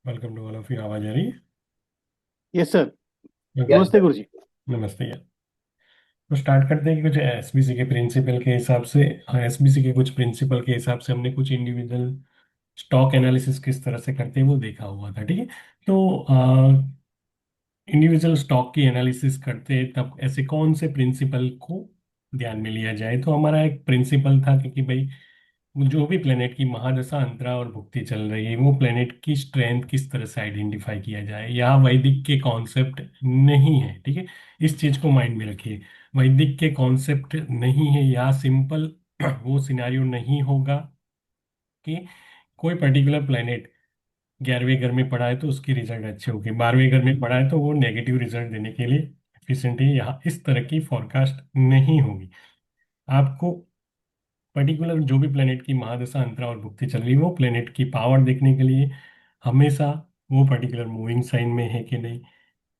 Welcome to all of you. आवाज आ रही है? Yes sir. ओके। नमस्ते गुरु जी। नमस्ते यार। तो स्टार्ट करते हैं कि कुछ एसबीसी के प्रिंसिपल के हिसाब से। एसबीसी के कुछ प्रिंसिपल के हिसाब से हमने कुछ इंडिविजुअल स्टॉक एनालिसिस किस तरह से करते हैं वो देखा हुआ था, ठीक है। तो इंडिविजुअल स्टॉक की एनालिसिस करते हैं तब ऐसे कौन से प्रिंसिपल को ध्यान में लिया जाए। तो हमारा एक प्रिंसिपल था कि भाई जो भी प्लेनेट की महादशा अंतरा और भुक्ति चल रही है वो प्लेनेट की स्ट्रेंथ किस तरह से आइडेंटिफाई किया जाए। या वैदिक के कॉन्सेप्ट नहीं है, ठीक है। इस चीज को माइंड में रखिए। वैदिक के कॉन्सेप्ट नहीं है या सिंपल वो सिनारियो नहीं होगा कि कोई पर्टिकुलर प्लेनेट 11वें घर में पड़ा है तो उसकी रिजल्ट अच्छे होगी, 12वें घर में पड़ा है तो वो नेगेटिव रिजल्ट देने के लिए एफिशिएंट है। यहाँ इस तरह की फॉरकास्ट नहीं होगी। आपको पर्टिकुलर जो भी प्लेनेट की महादशा अंतरा और भुक्ति चल रही है वो प्लेनेट की पावर देखने के लिए हमेशा वो पर्टिकुलर मूविंग साइन में है कि नहीं,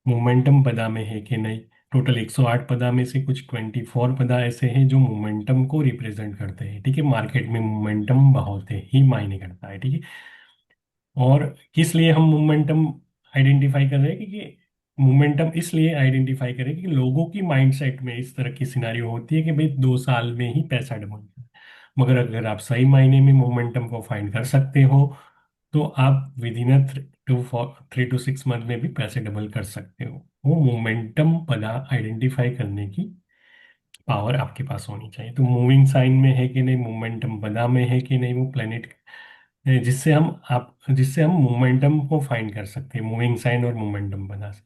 मोमेंटम पदा में है कि नहीं। टोटल 108 पदा में से कुछ 24 पदा ऐसे हैं जो मोमेंटम को रिप्रेजेंट करते हैं, ठीक है। मार्केट में मोमेंटम बहुत ही मायने करता है, ठीक है। और किस लिए हम मोमेंटम आइडेंटिफाई कर रहे हैं, क्योंकि मोमेंटम इसलिए आइडेंटिफाई करें कि लोगों की माइंडसेट में इस तरह की सिनारियो होती है कि भाई 2 साल में ही पैसा डबल। मगर अगर आप सही मायने में मोमेंटम को फाइंड कर सकते हो तो आप विद इन 3 to 6 मंथ में भी पैसे डबल कर सकते हो। वो मोमेंटम पदा आइडेंटिफाई करने की पावर आपके पास होनी चाहिए। तो मूविंग साइन में है कि नहीं, मोमेंटम पदा में है कि नहीं, वो प्लेनेट जिससे हम मोमेंटम को फाइंड कर सकते हैं मूविंग साइन और मोमेंटम पदा से।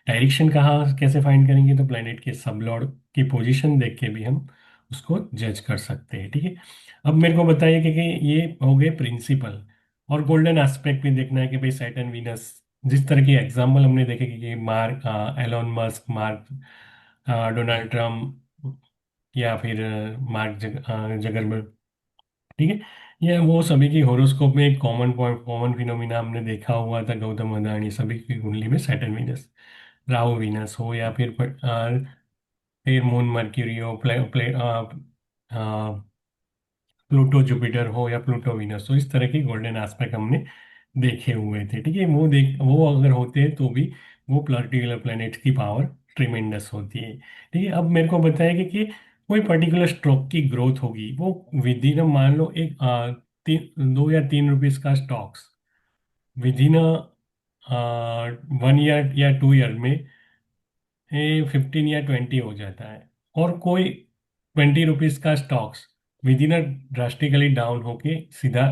डायरेक्शन कहाँ कैसे फाइंड करेंगे, तो प्लेनेट के सब लॉर्ड की पोजीशन देख के भी हम उसको जज कर सकते हैं, ठीक है। अब मेरे को बताइए कि ये हो गए प्रिंसिपल। और गोल्डन एस्पेक्ट भी देखना है कि भाई सैटर्न वीनस, जिस तरह की एग्जाम्पल हमने देखे कि mark Elon Musk, mark Donald Trump, या फिर मार्क जगरबर्ग, ठीक है। ये वो सभी की हॉरोस्कोप में एक कॉमन पॉइंट, कॉमन फिनोमिना हमने देखा हुआ था। गौतम अदानी सभी की कुंडली में सैटर्न वीनस, राहु वीनस हो या फिर मून मर्क्यूरी हो, प्लूटो जुपिटर हो या प्लूटो वीनस हो, इस तरह के गोल्डन एस्पेक्ट हमने देखे हुए थे, ठीक है। वो अगर होते हैं तो भी वो पर्टिकुलर प्लैनेट की पावर ट्रिमेंडस होती है, ठीक है। अब मेरे को बताया कि कोई पर्टिकुलर स्टॉक की ग्रोथ होगी वो विद इन, मान लो एक 2 या 3 रुपीज का स्टॉक्स विद इन 1 ईयर या 2 ईयर में 15 या 20 हो जाता है। और कोई 20 रुपीज का stocks with in drastically down होके सीधा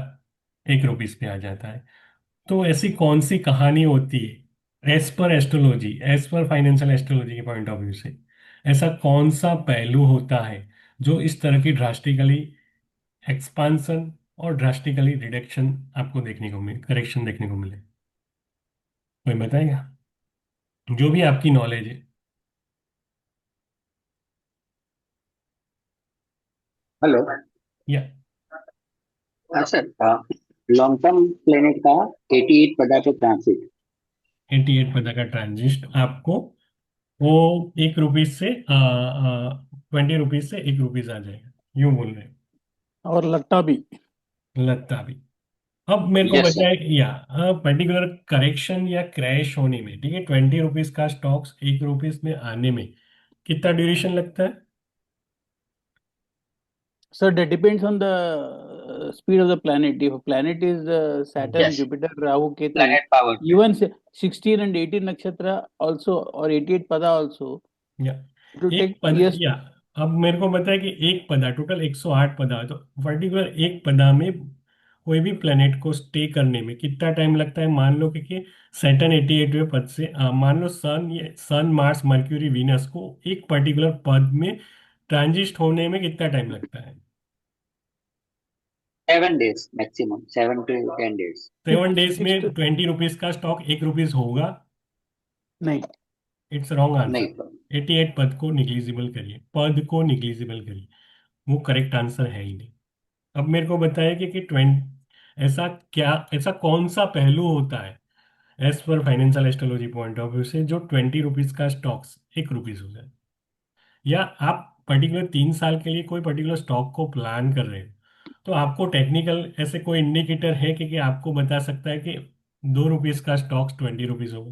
1 रुपीज पे आ जाता है। तो ऐसी कौन सी कहानी होती है as per astrology, as per financial astrology के पॉइंट ऑफ व्यू से, ऐसा कौन सा पहलू होता है जो इस तरह की ड्रास्टिकली एक्सपांसन और ड्रास्टिकली रिडक्शन आपको देखने को मिले, करेक्शन देखने को मिले? कोई बताएगा जो भी आपकी नॉलेज है? हेलो। या सर, लॉन्ग टर्म प्लेनेट का 88 पदा पे ट्रांसिट। 88 पता का ट्रांजिस्ट आपको वो 1 रुपीज से 20 रुपीज से 1 रुपीज आ जाएगा, यूं बोल रहे और लगता भी। हैं, लगता भी। अब मेरे को यस सर। बताए या पर्टिकुलर करेक्शन या क्रैश होने में, ठीक है, 20 रुपीज का स्टॉक्स 1 रुपीज में आने में कितना ड्यूरेशन लगता है? Sir, that depends on the speed of the planet. If a planet is Saturn, Yes. Jupiter, Rahu, Ketu, Planet power. even 16 and 18 nakshatra also, or 88 pada also, या it will एक take पद years. या अब मेरे को बताया कि एक पदा, टोटल 108 पदा है, तो पर्टिकुलर एक पदा में कोई भी प्लेनेट को स्टे करने में कितना टाइम लगता है। मान लो कि सैटर्न 88वें पद से मान लो सन मार्स मर्क्यूरी वीनस को एक पर्टिकुलर पद में ट्रांजिस्ट होने में कितना टाइम लगता है? 7 days maximum, 7 to 10 days. 7 days Six में to 20 रुपीज का स्टॉक 1 रुपीज होगा? नहीं। इट्स रॉन्ग नहीं आंसर। सर। 88 पद को निग्लिजिबल करिए, पद को निग्लिजिबल करिए, वो करेक्ट आंसर है ही नहीं। अब मेरे को बताया कि 20, ऐसा कौन सा पहलू होता है as per financial astrology point of view से जो 20 रुपीज का स्टॉक्स 1 रुपीज हो जाए। या आप पर्टिकुलर 3 साल के लिए कोई पर्टिकुलर स्टॉक को प्लान कर रहे हैं तो आपको टेक्निकल ऐसे कोई इंडिकेटर है कि आपको बता सकता है कि ₹2 का स्टॉक्स ₹20 होगा।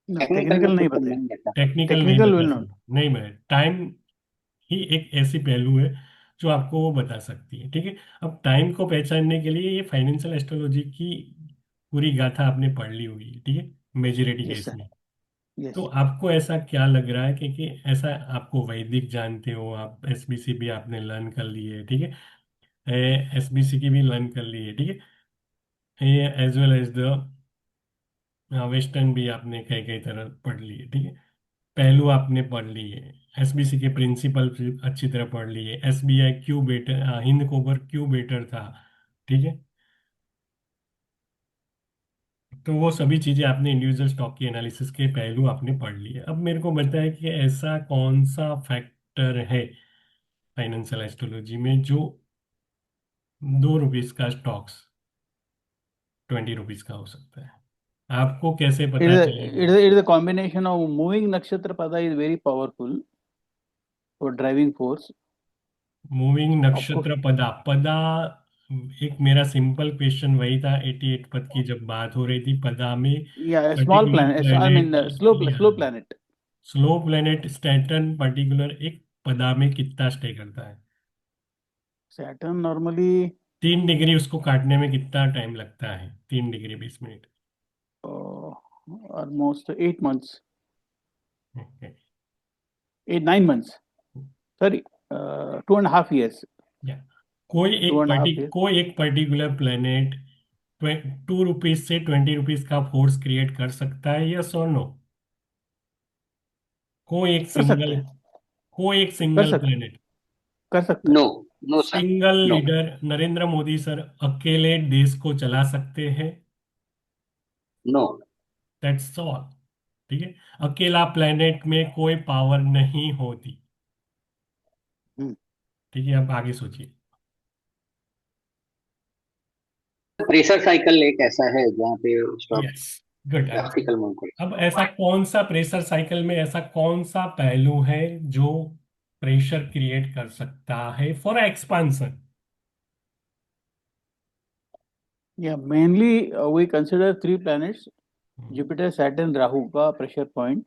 है। टेक्निकल में टेक्निकल नहीं कुछ पता है। नहीं रहता। टेक्निकल नहीं टेक्निकल बता विल नॉट। सकता, नहीं मैं टाइम ही एक ऐसी पहलू है जो आपको वो बता सकती है, ठीक है। अब टाइम को पहचानने के लिए ये फाइनेंशियल एस्ट्रोलॉजी की पूरी गाथा आपने पढ़ ली होगी, ठीक है, मेजोरिटी यस केस सर। में। तो यस। आपको ऐसा क्या लग रहा है कि ऐसा आपको वैदिक जानते हो आप, एसबीसी भी आपने लर्न कर ली है, ठीक है, एसबीसी की भी लर्न कर ली है, ठीक है, as well as the western भी आपने कई कई तरह पढ़ ली है, ठीक है। पहलू आपने पढ़ ली है, एसबीसी के प्रिंसिपल अच्छी तरह पढ़ ली है, एसबीआई क्यों बेटर, हिंद कोबर क्यों बेटर था, ठीक है। तो वो सभी चीजें आपने इंडिविजुअल स्टॉक की एनालिसिस के पहलू आपने पढ़ लिए। अब मेरे को बताया कि ऐसा कौन सा फैक्टर है फाइनेंशियल एस्ट्रोलॉजी में जो ₹2 का स्टॉक्स ₹20 का हो सकता है, आपको कैसे It पता is a, चलेगा? it is a combination of moving nakshatra pada is very powerful for driving force. Moving Of course, नक्षत्र पदा पदा, एक मेरा सिंपल क्वेश्चन वही था, 88 पद की जब बात हो rही थी, पदा में yeah, a small particular planet. I mean, planet, slow planet. Slow planet Saturn particular एक पदा में कितना स्टे करता है? Saturn normally 3 डिग्री उसको काटने में कितना टाइम लगता है? 3 degree 20 minute. uh, almost 8 months, okay. 9 months. Sorry, 2.5 years. या कोई Two एक and a half years. कोई एक पर्टिकुलर प्लेनेट ₹2 से ₹20 का फोर्स क्रिएट कर सकता है, यस और नो? कोई एक कर सकते सिंगल, हैं। कोई एक कर सिंगल सकते प्लेनेट, कर सकते हैं। No, no sir, single no. Leader Narendra Modi sir अकेले देश को चला सकते हैं? नो। दैट्स ऑल, ठीक है। अकेला प्लेनेट में कोई पावर नहीं होती, हम्म। ठीक है। अब आगे सोचिए। प्रेशर साइकिल एक ऐसा है जहाँ पे stock yes, good answer. Practical move करे। अब ऐसा कौन सा प्रेशर साइकिल में ऐसा कौन सा पहलू है जो प्रेशर क्रिएट कर सकता है for expansion? Yeah, mainly we consider three planets: Jupiter, Saturn, Rahu का pressure point,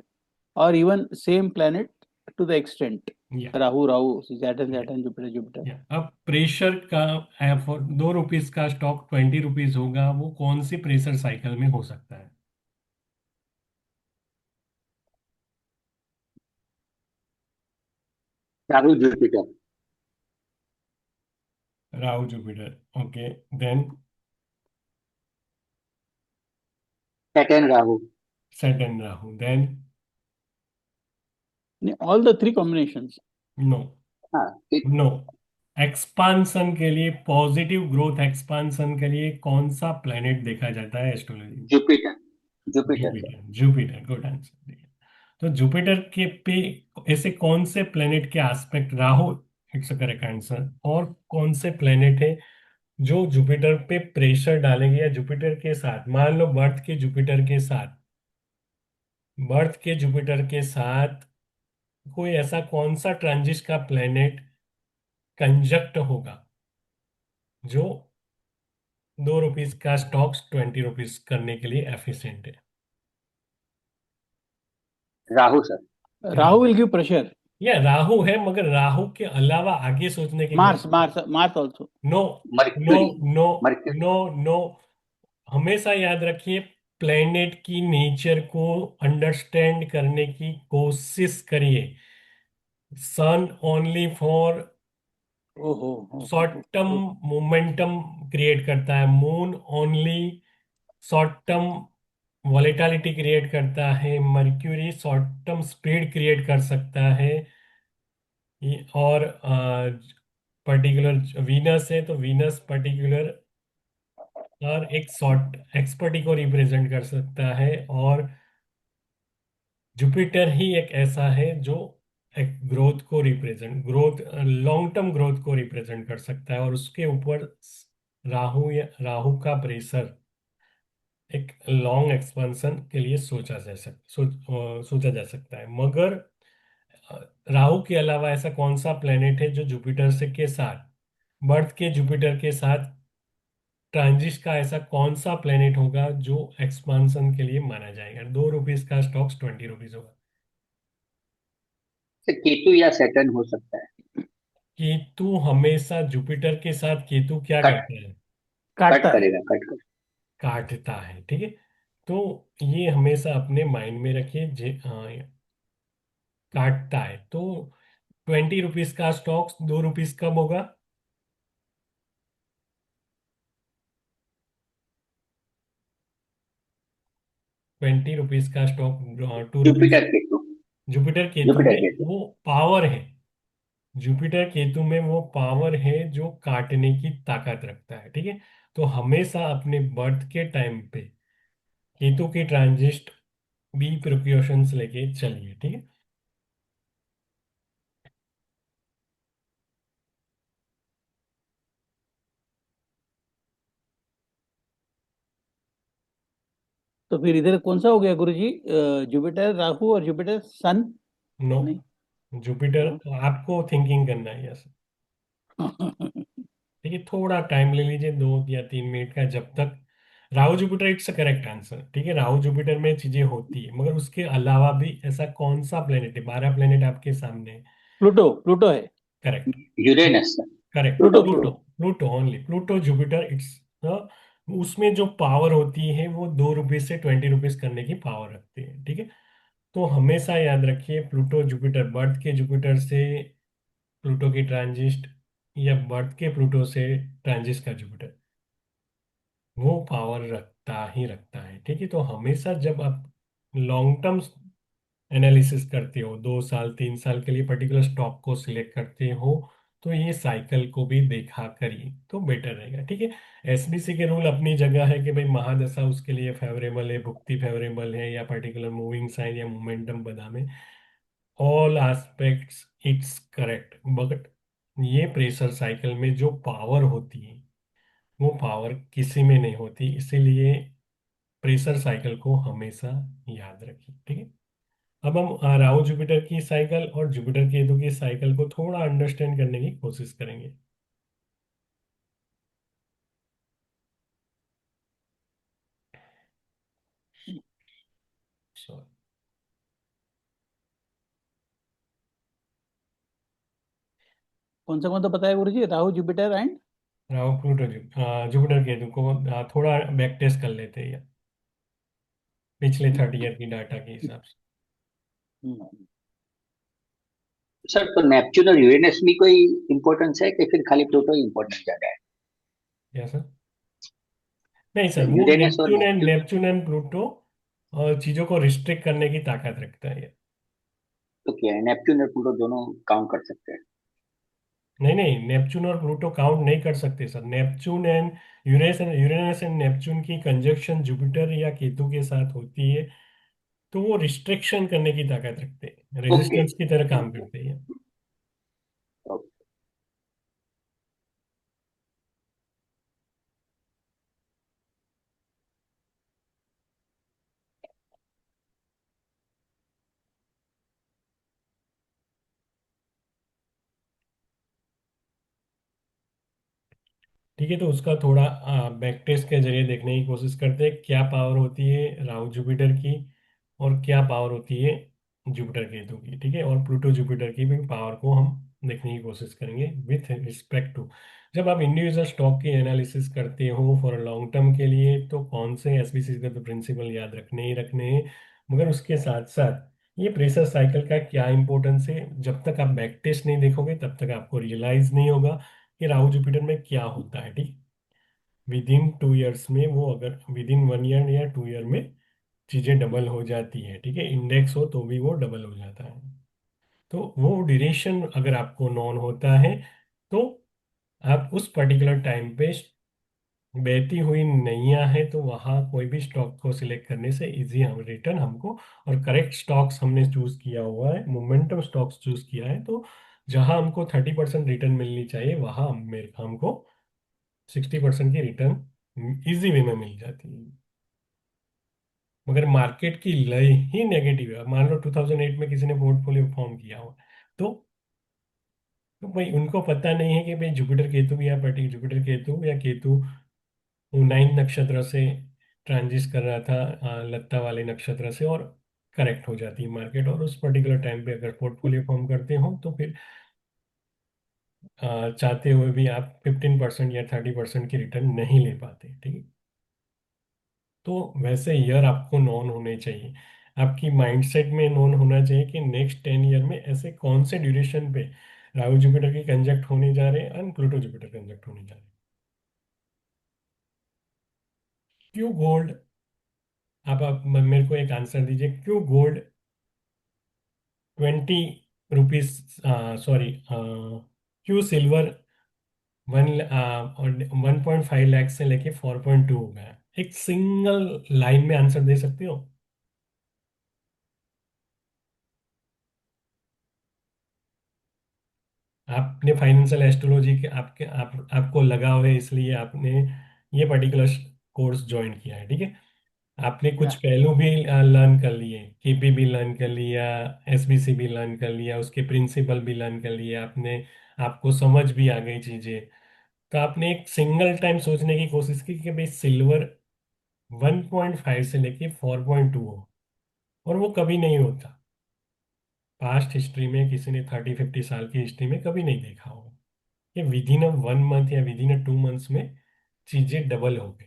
or even same planet to the extent. या Rahu, Rahu, Saturn, Saturn, Jupiter, Jupiter. अब प्रेशर का फॉर ₹2 का स्टॉक ₹20 होगा, वो कौन सी प्रेशर साइकिल में हो सकता है? Rahu Jupiter. Rahu Jupiter, okay. Then Saturn Rahu. Saturn Rahu, then All the three combinations. No, हाँ, ठीक। नो। एक्सपांसन के लिए, पॉजिटिव ग्रोथ एक्सपांसन के लिए कौन सा प्लेनेट देखा जाता है एस्ट्रोलॉजी में? Jupiter. Jupiter sir. Jupiter, Jupiter, good answer. तो जुपिटर के पे ऐसे कौन से प्लेनेट के aspect, Rahu it's correct answer, और कौन से प्लेनेट है जो जुपिटर पे प्रेशर डालेंगे, या जुपिटर के साथ, मान लो बर्थ के जुपिटर के साथ, बर्थ के जुपिटर के साथ कोई ऐसा कौन सा ट्रांजिट का प्लेनेट कंजक्ट होगा जो ₹2 का स्टॉक्स ₹20 करने के लिए एफिशिएंट है? Rahu sir. Rahu Rahu, will give pressure. या राहु है, मगर राहु के अलावा आगे सोचने की Mars, जरूरत Mars, Mars also. No, no, Mercury. No, Mercury. No, no. हमेशा याद रखिए, प्लेनेट की नेचर को अंडरस्टैंड करने की कोशिश करिए। Sun only for Oh, short term momentum create करता है, Moon only short term volatility create करता है, Mercury short term speed create कर सकता है। और पर्टिकुलर वीनस है तो वीनस पर्टिकुलर और एक शॉर्ट एक्सपर्टी को रिप्रेजेंट कर सकता है, और जुपिटर ही एक ऐसा है जो एक ग्रोथ को represent, growth, long term growth को रिप्रेजेंट कर सकता है, और उसके ऊपर राहु या राहु का प्रेशर एक लॉन्ग एक्सपेंशन के लिए सोचा जा सकता है। मगर अ, राहु के अलावा ऐसा कौन सा प्लेनेट है जो जुपिटर से के साथ बर्थ के जुपिटर के साथ ट्रांजिट का ऐसा कौन सा प्लेनेट होगा जो एक्सपांसन के लिए माना जाएगा? ₹2 का स्टॉक्स ₹20 होगा। सर केतु या सैटर्न हो सकता है। केतु हमेशा जुपिटर के साथ, केतु क्या कट करता है? कट काटता है। करेगा, कट कर। काटता है, ठीक है। तो ये हमेशा अपने माइंड में रखिए, काटता है। तो ₹20 का स्टॉक्स ₹2 कब होगा? ₹20 का stock ₹2। Jupiter Ketu. Jupiter Ketu Jupiter में केतु। वो पावर है। जुपिटर केतु में वो पावर है जो काटने की ताकत रखता है, ठीक है। तो हमेशा अपने बर्थ के टाइम पे केतु की ट्रांजिट बी प्रिकॉशंस लेके चलिए, ठीक है। तो फिर इधर कौन सा हो गया गुरुजी? जुपिटर राहु और जुपिटर सन? नो, नहीं। जुपिटर। हाँ। आपको थिंकिंग करना है, यस। ठीक है, थोड़ा टाइम ले लीजिए, 2 या 3 मिनट का, जब तक Rahu Jupiter it's correct answer, ठीक है। राहु जुपिटर में चीजें होती है, मगर उसके अलावा भी ऐसा कौन सा प्लेनेट है? 12 प्लेनेट आपके सामने है। प्लूटो, प्लूटो है। Correct. Uranus sir. Correct, Pluto, Pluto. Pluto. Pluto only, Pluto Jupiter it's, उसमें जो पावर होती है वो ₹2 से ₹20 करने की पावर रखती है, ठीक है। तो हमेशा याद रखिए, प्लूटो जुपिटर, बर्थ के जुपिटर से प्लूटो की ट्रांजिट, या बर्थ के प्लूटो से ट्रांजिट का जुपिटर, वो पावर रखता ही रखता है, ठीक है। तो हमेशा जब आप लॉन्ग टर्म एनालिसिस करते हो, 2 साल 3 साल के लिए पर्टिकुलर स्टॉक को सिलेक्ट करते हो, तो ये साइकिल को भी देखा करिए तो बेटर रहेगा, ठीक है। एसबीसी के रूल अपनी जगह है कि भाई महादशा उसके लिए फेवरेबल है, भुक्ति फेवरेबल है, या पर्टिकुलर मूविंग साइन या मोमेंटम बदाम, all aspects it's correct. But ये प्रेशर साइकिल में जो पावर होती है वो पावर किसी में नहीं होती, इसीलिए प्रेशर साइकिल को हमेशा याद रखिए, ठीक है। अब हम राहु जुपिटर की साइकिल और जुपिटर केतु की साइकिल को थोड़ा अंडरस्टैंड करने की कोशिश करेंगे। सॉरी। कौन सा बताया guruji? Rahu Jupiter and? Rahu Pluto Jupiter Ketu को थोड़ा बैक टेस्ट कर लेते हैं पिछले 30 ईयर की डाटा के हिसाब से। सर तो नेपच्यून और यूरेनस भी कोई इंपॉर्टेंस है कि फिर खाली प्लूटो ही इंपॉर्टेंस ज्यादा है? क्या सर? नहीं सर, वो यूरेनस और नेपच्यून एंड नेपच्यून। प्लूटो चीजों को रिस्ट्रिक्ट करने की ताकत रखता है। तो क्या है, नेपच्यून और प्लूटो दोनों काउंट कर सकते हैं? नहीं नहीं, नेपच्यून और प्लूटो काउंट नहीं कर सकते sir. Neptune and Uranus and Neptune की कंजक्शन जुपिटर या केतु के साथ होती है, तो वो रिस्ट्रिक्शन करने की ताकत रखते हैं, ओके। रेजिस्टेंस की तरह काम करते हैं। ठीक है, तो उसका थोड़ा बैक टेस्ट के जरिए देखने की कोशिश करते हैं, क्या पावर होती है राहु जुपिटर की और क्या पावर होती है जुपिटर केतु की, ठीक है। और प्लूटो जुपिटर की भी पावर को हम देखने की कोशिश करेंगे विथ रिस्पेक्ट टू। जब आप इंडिविजुअल स्टॉक की एनालिसिस करते हो फॉर लॉन्ग टर्म के लिए, तो कौन से एसबीसी के तो प्रिंसिपल याद रखने ही रखने हैं, मगर उसके साथ साथ ये प्रेशर साइकिल का क्या इंपॉर्टेंस है, जब तक आप बैक टेस्ट नहीं देखोगे तब तक आपको रियलाइज नहीं होगा कि राहु जुपिटर में क्या होता है, ठीक। विद इन 2 इयर्स में वो, अगर विद इन 1 ईयर या 2 ईयर में चीजें डबल हो जाती है, ठीक है। इंडेक्स हो तो भी वो डबल हो जाता है। तो वो ड्यूरेशन अगर आपको नॉन होता है, तो आप उस पर्टिकुलर टाइम पे बहती हुई नैया है, तो वहाँ कोई भी स्टॉक को सिलेक्ट करने से इजी हम रिटर्न हमको, और करेक्ट स्टॉक्स हमने चूज किया हुआ है, मोमेंटम स्टॉक्स चूज किया है, तो जहाँ हमको 30% रिटर्न मिलनी चाहिए वहाँ मेरे हमको 60% की रिटर्न इजी वे में मिल जाती है। मगर मार्केट की लय ही नेगेटिव है। मान लो 2008 में किसी ने पोर्टफोलियो फॉर्म किया हो, तो तो भाई उनको पता नहीं है कि भाई जुपिटर केतु या पर्टिकुलर जुपिटर केतु या केतु वो 9 नक्षत्र से ट्रांजिट कर रहा था लत्ता वाले नक्षत्र से, और करेक्ट हो जाती है मार्केट, और उस पर्टिकुलर टाइम पे अगर पोर्टफोलियो फॉर्म करते हो तो फिर चाहते हुए भी आप 15% या 30% की रिटर्न नहीं ले पाते, ठीक है। तो वैसे ईयर आपको नॉन होने चाहिए, आपकी माइंडसेट में नॉन होना चाहिए कि नेक्स्ट 10 ईयर में ऐसे कौन से ड्यूरेशन पे राहु जुपिटर के कंजक्ट होने जा रहे हैं और प्लूटो जुपिटर कंजक्ट होने जा रहे हैं। क्यों गोल्ड, आप मेरे को एक आंसर दीजिए, क्यों गोल्ड 20 रुपीज, सॉरी, क्यों सिल्वर और 1.5 लाख से लेके 4.2 हो गया, एक सिंगल लाइन में आंसर दे सकते हो? आपने फाइनेंशियल एस्ट्रोलॉजी के आपको लगाव है, इसलिए आपने ये पर्टिकुलर कोर्स ज्वाइन किया है, ठीक है। आपने कुछ Yeah. पहलू भी लर्न कर लिए, केपी भी लर्न कर लिया, एसबीसी भी लर्न कर लिया, उसके प्रिंसिपल भी लर्न कर लिए आपने, आपको समझ भी आ गई चीजें। तो आपने एक सिंगल टाइम सोचने की कोशिश की कि भाई सिल्वर 1.5 से लेके 4.2 हो, और वो कभी नहीं होता। पास्ट हिस्ट्री में किसी ने 30-50 साल की हिस्ट्री में कभी नहीं देखा होगा कि विद इन अ 1 मंथ या विद इन अ 2 मंथ्स में चीजें डबल हो गई,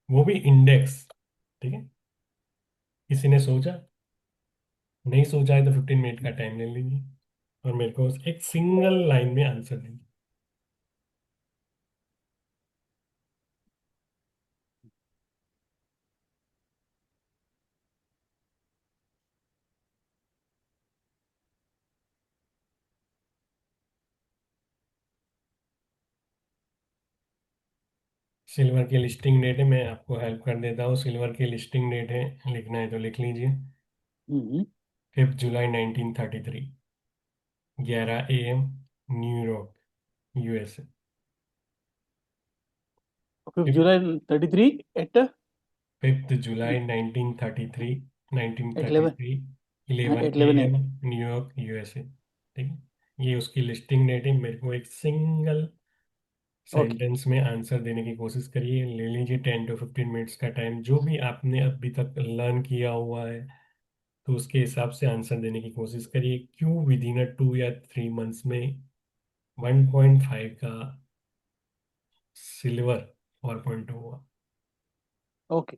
वो भी इंडेक्स, ठीक है। किसी ने सोचा? नहीं सोचा है तो 15 मिनट का टाइम ले लीजिए और मेरे को एक सिंगल लाइन में आंसर दीजिए। सिल्वर की लिस्टिंग डेट है, मैं आपको हेल्प कर देता हूँ। सिल्वर की लिस्टिंग डेट है, लिखना है तो लिख लीजिए। Mm-hmm. 5 July 1933, 11 AM, New York, USA. 5th July 33 at 5 July 1933, at 11 11 at 11 AM, a.m. New York, USA, ठीक है। ये उसकी लिस्टिंग डेट है। मेरे को एक सिंगल Okay. सेंटेंस में आंसर देने की कोशिश करिए, ले लीजिए 10 to 15 मिनट्स का टाइम, जो भी आपने अभी तक लर्न किया हुआ है तो उसके हिसाब से आंसर देने की कोशिश करिए। क्यों विद इन अ 2 या 3 मंथ्स में 1.5 का सिल्वर 4.2 हुआ? Okay.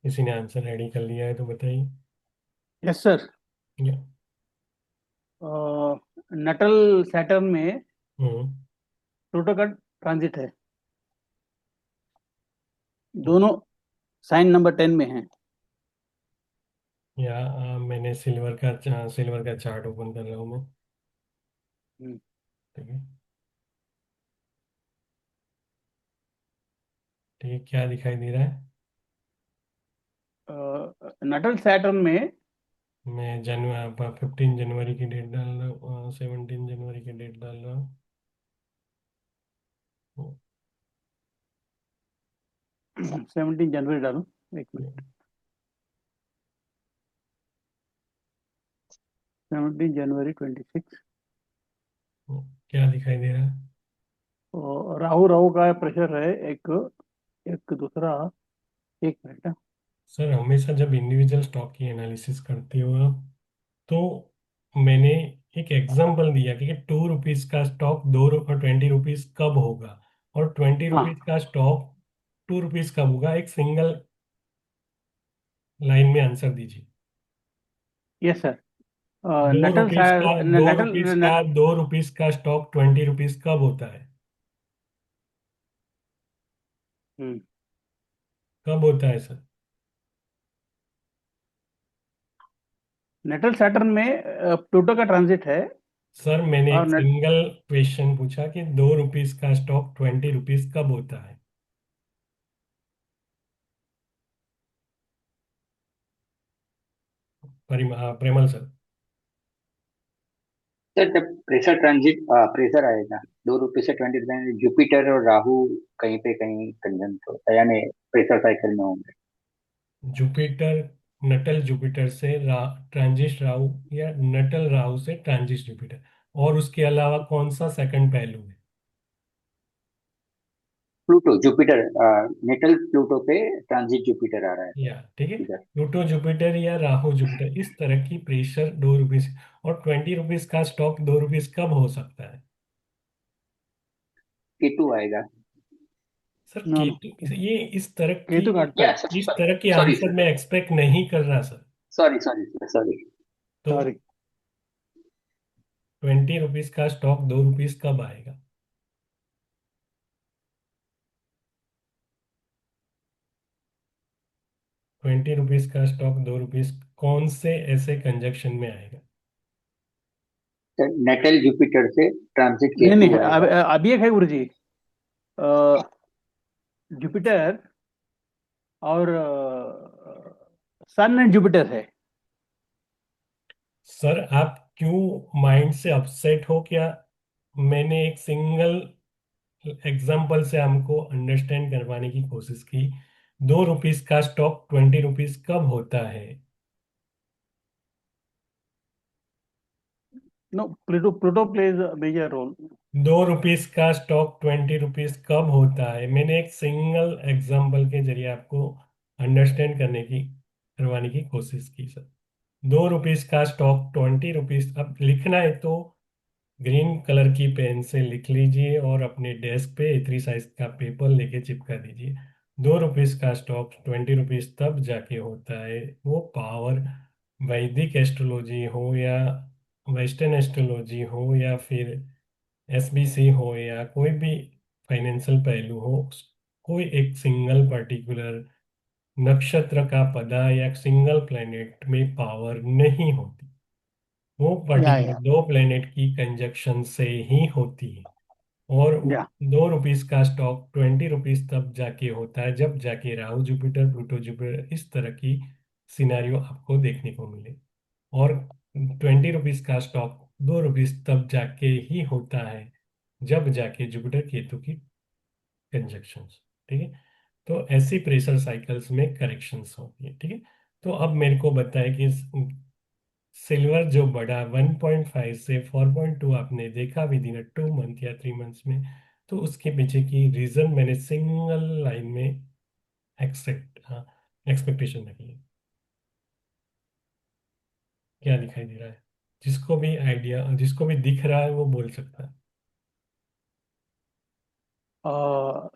किसी ने आंसर रेडी कर लिया है तो बताइए। Yes sir. या। नटल सैटर्न में हम्म। प्लूटो का ट्रांजिट है। दोनों साइन नंबर 10 में हैं। या मैंने सिल्वर का चार्ट ओपन कर रहा हूँ मैं। हम्म। ठीक है। ठीक है, क्या दिखाई दे रहा है? नटल सैटर्न में मैं जनवरी 15 जनवरी की डेट डाल रहा हूँ, 17 जनवरी की डेट डाल रहा हूँ। 17 जनवरी डालूं? एक मिनट। 17 जनवरी 26। क्या दिखाई दे रहा है? राहु राहु का प्रेशर है एक। एक दूसरा। एक मिनट। सर हमेशा जब इंडिविजुअल स्टॉक की एनालिसिस करते हो आप, तो मैंने एक एग्जांपल दिया कि 2 रुपीज का स्टॉक 20 रुपीज कब होगा, और 20 रुपीज हाँ। का स्टॉक 2 रुपीज कब होगा, एक सिंगल लाइन में आंसर दीजिए। Yes sir. दो नटल रुपीज का दो नटल रुपीज का 2 रुपीज का स्टॉक 20 रुपीज कब होता है? हम्म, कब होता है सर? नटल सैटर्न में प्लूटो का ट्रांजिट है। सर मैंने और एक सिंगल क्वेश्चन पूछा कि 2 रुपीज का स्टॉक 20 रुपीज कब होता है। प्रेमल सर। सर जब प्रेशर ट्रांजिट प्रेशर आएगा 2 रुपये से 20 रुपये, जुपिटर और राहु कहीं कंजन होता है, यानी प्रेशर साइकिल में होंगे। जुपिटर, नटल जुपिटर से ट्रांजिट राहु, या नटल राहु से ट्रांजिट जुपिटर, और उसके अलावा कौन सा सेकंड पहलू है? प्लूटो जुपिटर, नेटल प्लूटो पे ट्रांजिट जुपिटर आ रहा है या ठीक है, इधर। प्लूटो जुपिटर या राहु जुपिटर, इस तरह की प्रेशर 2 रुपीज, और 20 रुपीज का स्टॉक 2 रुपीज कब हो सकता है? केतु आएगा। सर नो नो, केतु, ये इस तरह की, केतु काटता है। इस तरह के सॉरी आंसर सर, मैं एक्सपेक्ट नहीं कर रहा सर। Sorry sorry sorry. तो सॉरी। 20 रुपीज का स्टॉक 2 रुपीज कब आएगा? 20 रुपीज का स्टॉक 2 रुपीज कौन से ऐसे कंजक्शन में आएगा? नेटल जुपिटर से ट्रांजिट नहीं नहीं, केतु आएगा। अभी एक है गुरु जी। जुपिटर और सन एंड जुपिटर है। सर आप क्यों माइंड से अपसेट हो क्या? मैंने एक सिंगल एग्जांपल से हमको अंडरस्टैंड करवाने की कोशिश की। 2 रुपीज का स्टॉक 20 रुपीज कब होता है? No, Pluto Pluto plays major role. 2 rupees का स्टॉक 20 रुपीज कब होता है? मैंने एक सिंगल एग्जांपल के जरिए आपको अंडरस्टैंड करवाने की कोशिश की सर। 2 रुपीज का स्टॉक 20 रुपीज, अब लिखना है तो ग्रीन कलर की पेन से लिख लीजिए और अपने डेस्क पे A3 साइज का पेपर लेके चिपका दीजिए। 2 रुपीज का स्टॉक 20 रुपीज तब जाके होता है, वो पावर वैदिक एस्ट्रोलॉजी हो या वेस्टर्न एस्ट्रोलॉजी हो या फिर SBC हो या कोई भी फाइनेंशियल पहलू हो, कोई एक सिंगल पर्टिकुलर नक्षत्र का पदा या सिंगल प्लेनेट में पावर नहीं होती। वो पर्टिकुलर या 2 प्लेनेट की कंजक्शन से ही होती है। और या 2 रुपीज का स्टॉक 20 रुपीज तब जाके होता है जब जाके राहु जुपिटर प्लूटो जुपिटर इस तरह की सिनारियो आपको देखने को मिले। और 20 रुपीज का स्टॉक 2 रुपीज तब जाके ही होता है जब जाके जुपिटर केतु की कंजक्शन। ठीक है। तो ऐसी प्रेशर साइकिल्स में करेक्शंस होती है। ठीक है। तो अब मेरे को बताए कि सिल्वर जो बढ़ा 1.5 से 4.2 आपने देखा विद इन 2 मंथ या 3 मंथ्स में, तो उसके पीछे की रीजन मैंने सिंगल लाइन में एक्सपेक्टेशन रखी है। क्या दिखाई दे रहा है? जिसको भी आइडिया, जिसको भी दिख रहा है वो बोल सकता है।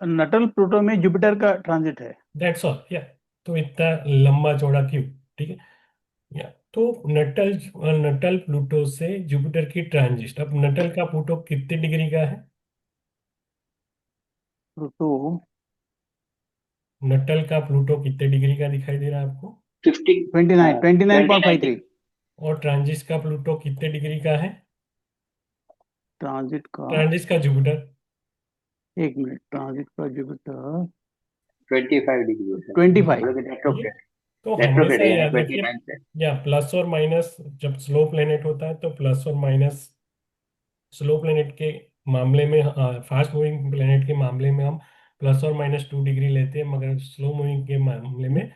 नटल प्लूटो में जुपिटर का ट्रांजिट है। दैट्स ऑल या। तो इतना लंबा चौड़ा क्यों? ठीक है। तो नटल, नटल प्लूटो से जुपिटर की ट्रांजिट। अब नटल का प्लूटो कितने डिग्री का है? प्लूटो नटल का प्लूटो कितने डिग्री का दिखाई दे रहा है आपको? 15, 29, 29 29.53। डिग्री। और ट्रांजिट का प्लूटो कितने डिग्री का है? ट्रांजिट का, ट्रांजिट का जुपिटर। 1 मिनट, ट्रांजिट का जुपिटर 25 डिग्री है सर। 25। हम लोग ठीक है। रेट्रोग्रेड, तो रेट्रोग्रेड हमेशा है यानी याद ट्वेंटी रखिए, नाइन से। या प्लस और माइनस, जब स्लो प्लेनेट होता है तो प्लस और माइनस, स्लो प्लेनेट के मामले में, फास्ट मूविंग प्लेनेट के मामले में हम +or -2 डिग्री लेते हैं, मगर स्लो मूविंग के मामले में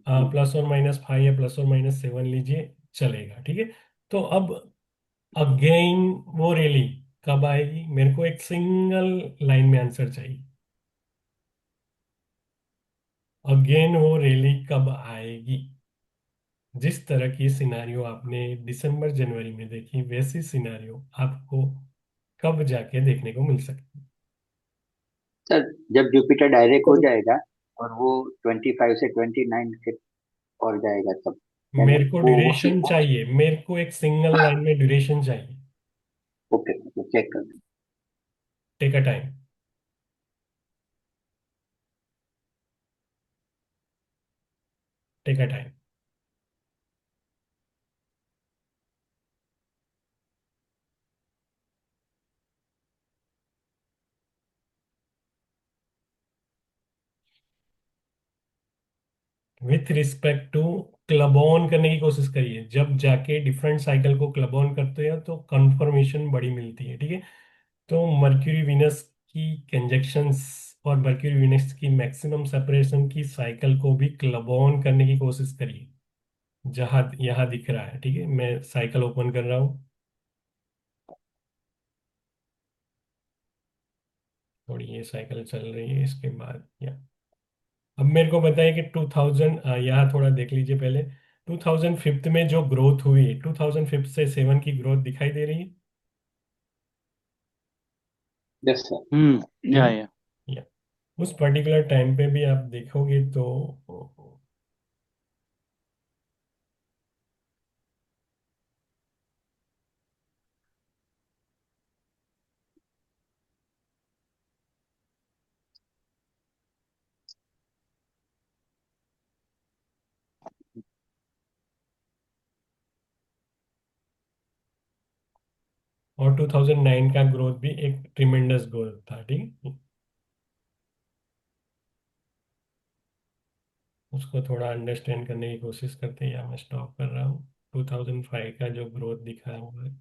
+or -5 या +or-7 लीजिए, चलेगा। ठीक है। तो अब अगेन वो रैली कब आएगी? मेरे को एक सिंगल लाइन में आंसर चाहिए। अगेन वो रैली कब आएगी? जिस तरह की सिनारियो आपने दिसंबर जनवरी में देखी, वैसी सिनारियो आपको कब जाके देखने को मिल सकती सर जब जुपिटर डायरेक्ट हो कभी जाएगा और वो 25 से 29 के और जाएगा तब, है? यानी मेरे को वो ड्यूरेशन चाहिए, मेरे को एक सिंगल लाइन में ड्यूरेशन चाहिए। ओके, चेक कर। Take a time. Take a time. With respect to club on करने की कोशिश करिए। जब जाके डिफरेंट साइकिल को क्लब ऑन करते हैं तो कंफर्मेशन बड़ी मिलती है। ठीक है। तो मर्क्यूरी वीनस की कंजक्शंस और मर्क्यूरी वीनस की मैक्सिमम सेपरेशन की साइकिल को भी क्लब ऑन करने की कोशिश करिए। जहां यहाँ दिख रहा है। ठीक है, मैं साइकिल ओपन कर रहा हूँ। थोड़ी ये साइकिल चल रही है, इसके बाद या अब मेरे को बताइए कि 2000, यहाँ थोड़ा देख लीजिए पहले। 2005 में जो ग्रोथ हुई, 2005 से 7 की ग्रोथ दिखाई दे रही है। Yes sir. ठीक या है। या या उस पर्टिकुलर टाइम पे भी आप देखोगे तो और 2009 का ग्रोथ भी एक ट्रिमेंडस ग्रोथ था। ठीक है। उसको थोड़ा अंडरस्टैंड करने की कोशिश करते हैं, या मैं स्टॉप कर रहा हूँ। 2005 का जो ग्रोथ दिखा हुआ है,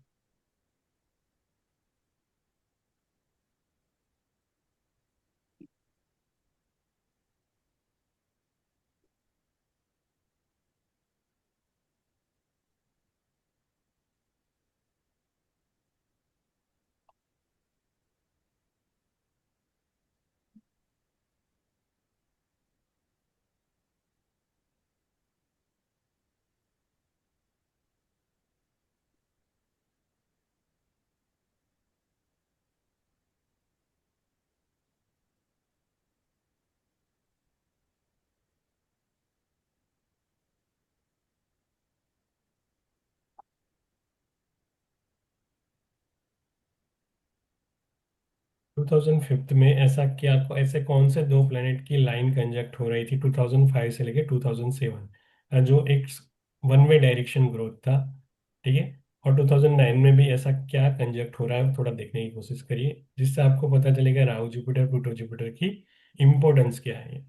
2005 में ऐसा क्या, ऐसे कौन से दो प्लेनेट की लाइन कंजक्ट हो रही थी 2005 से लेके 2007, जो एक वन वे डायरेक्शन ग्रोथ था? ठीक है। और 2009 में भी ऐसा क्या कंजक्ट हो रहा है, थोड़ा देखने की कोशिश करिए, जिससे आपको पता चलेगा राहु जुपिटर प्लूटो जुपिटर की इम्पोर्टेंस क्या है।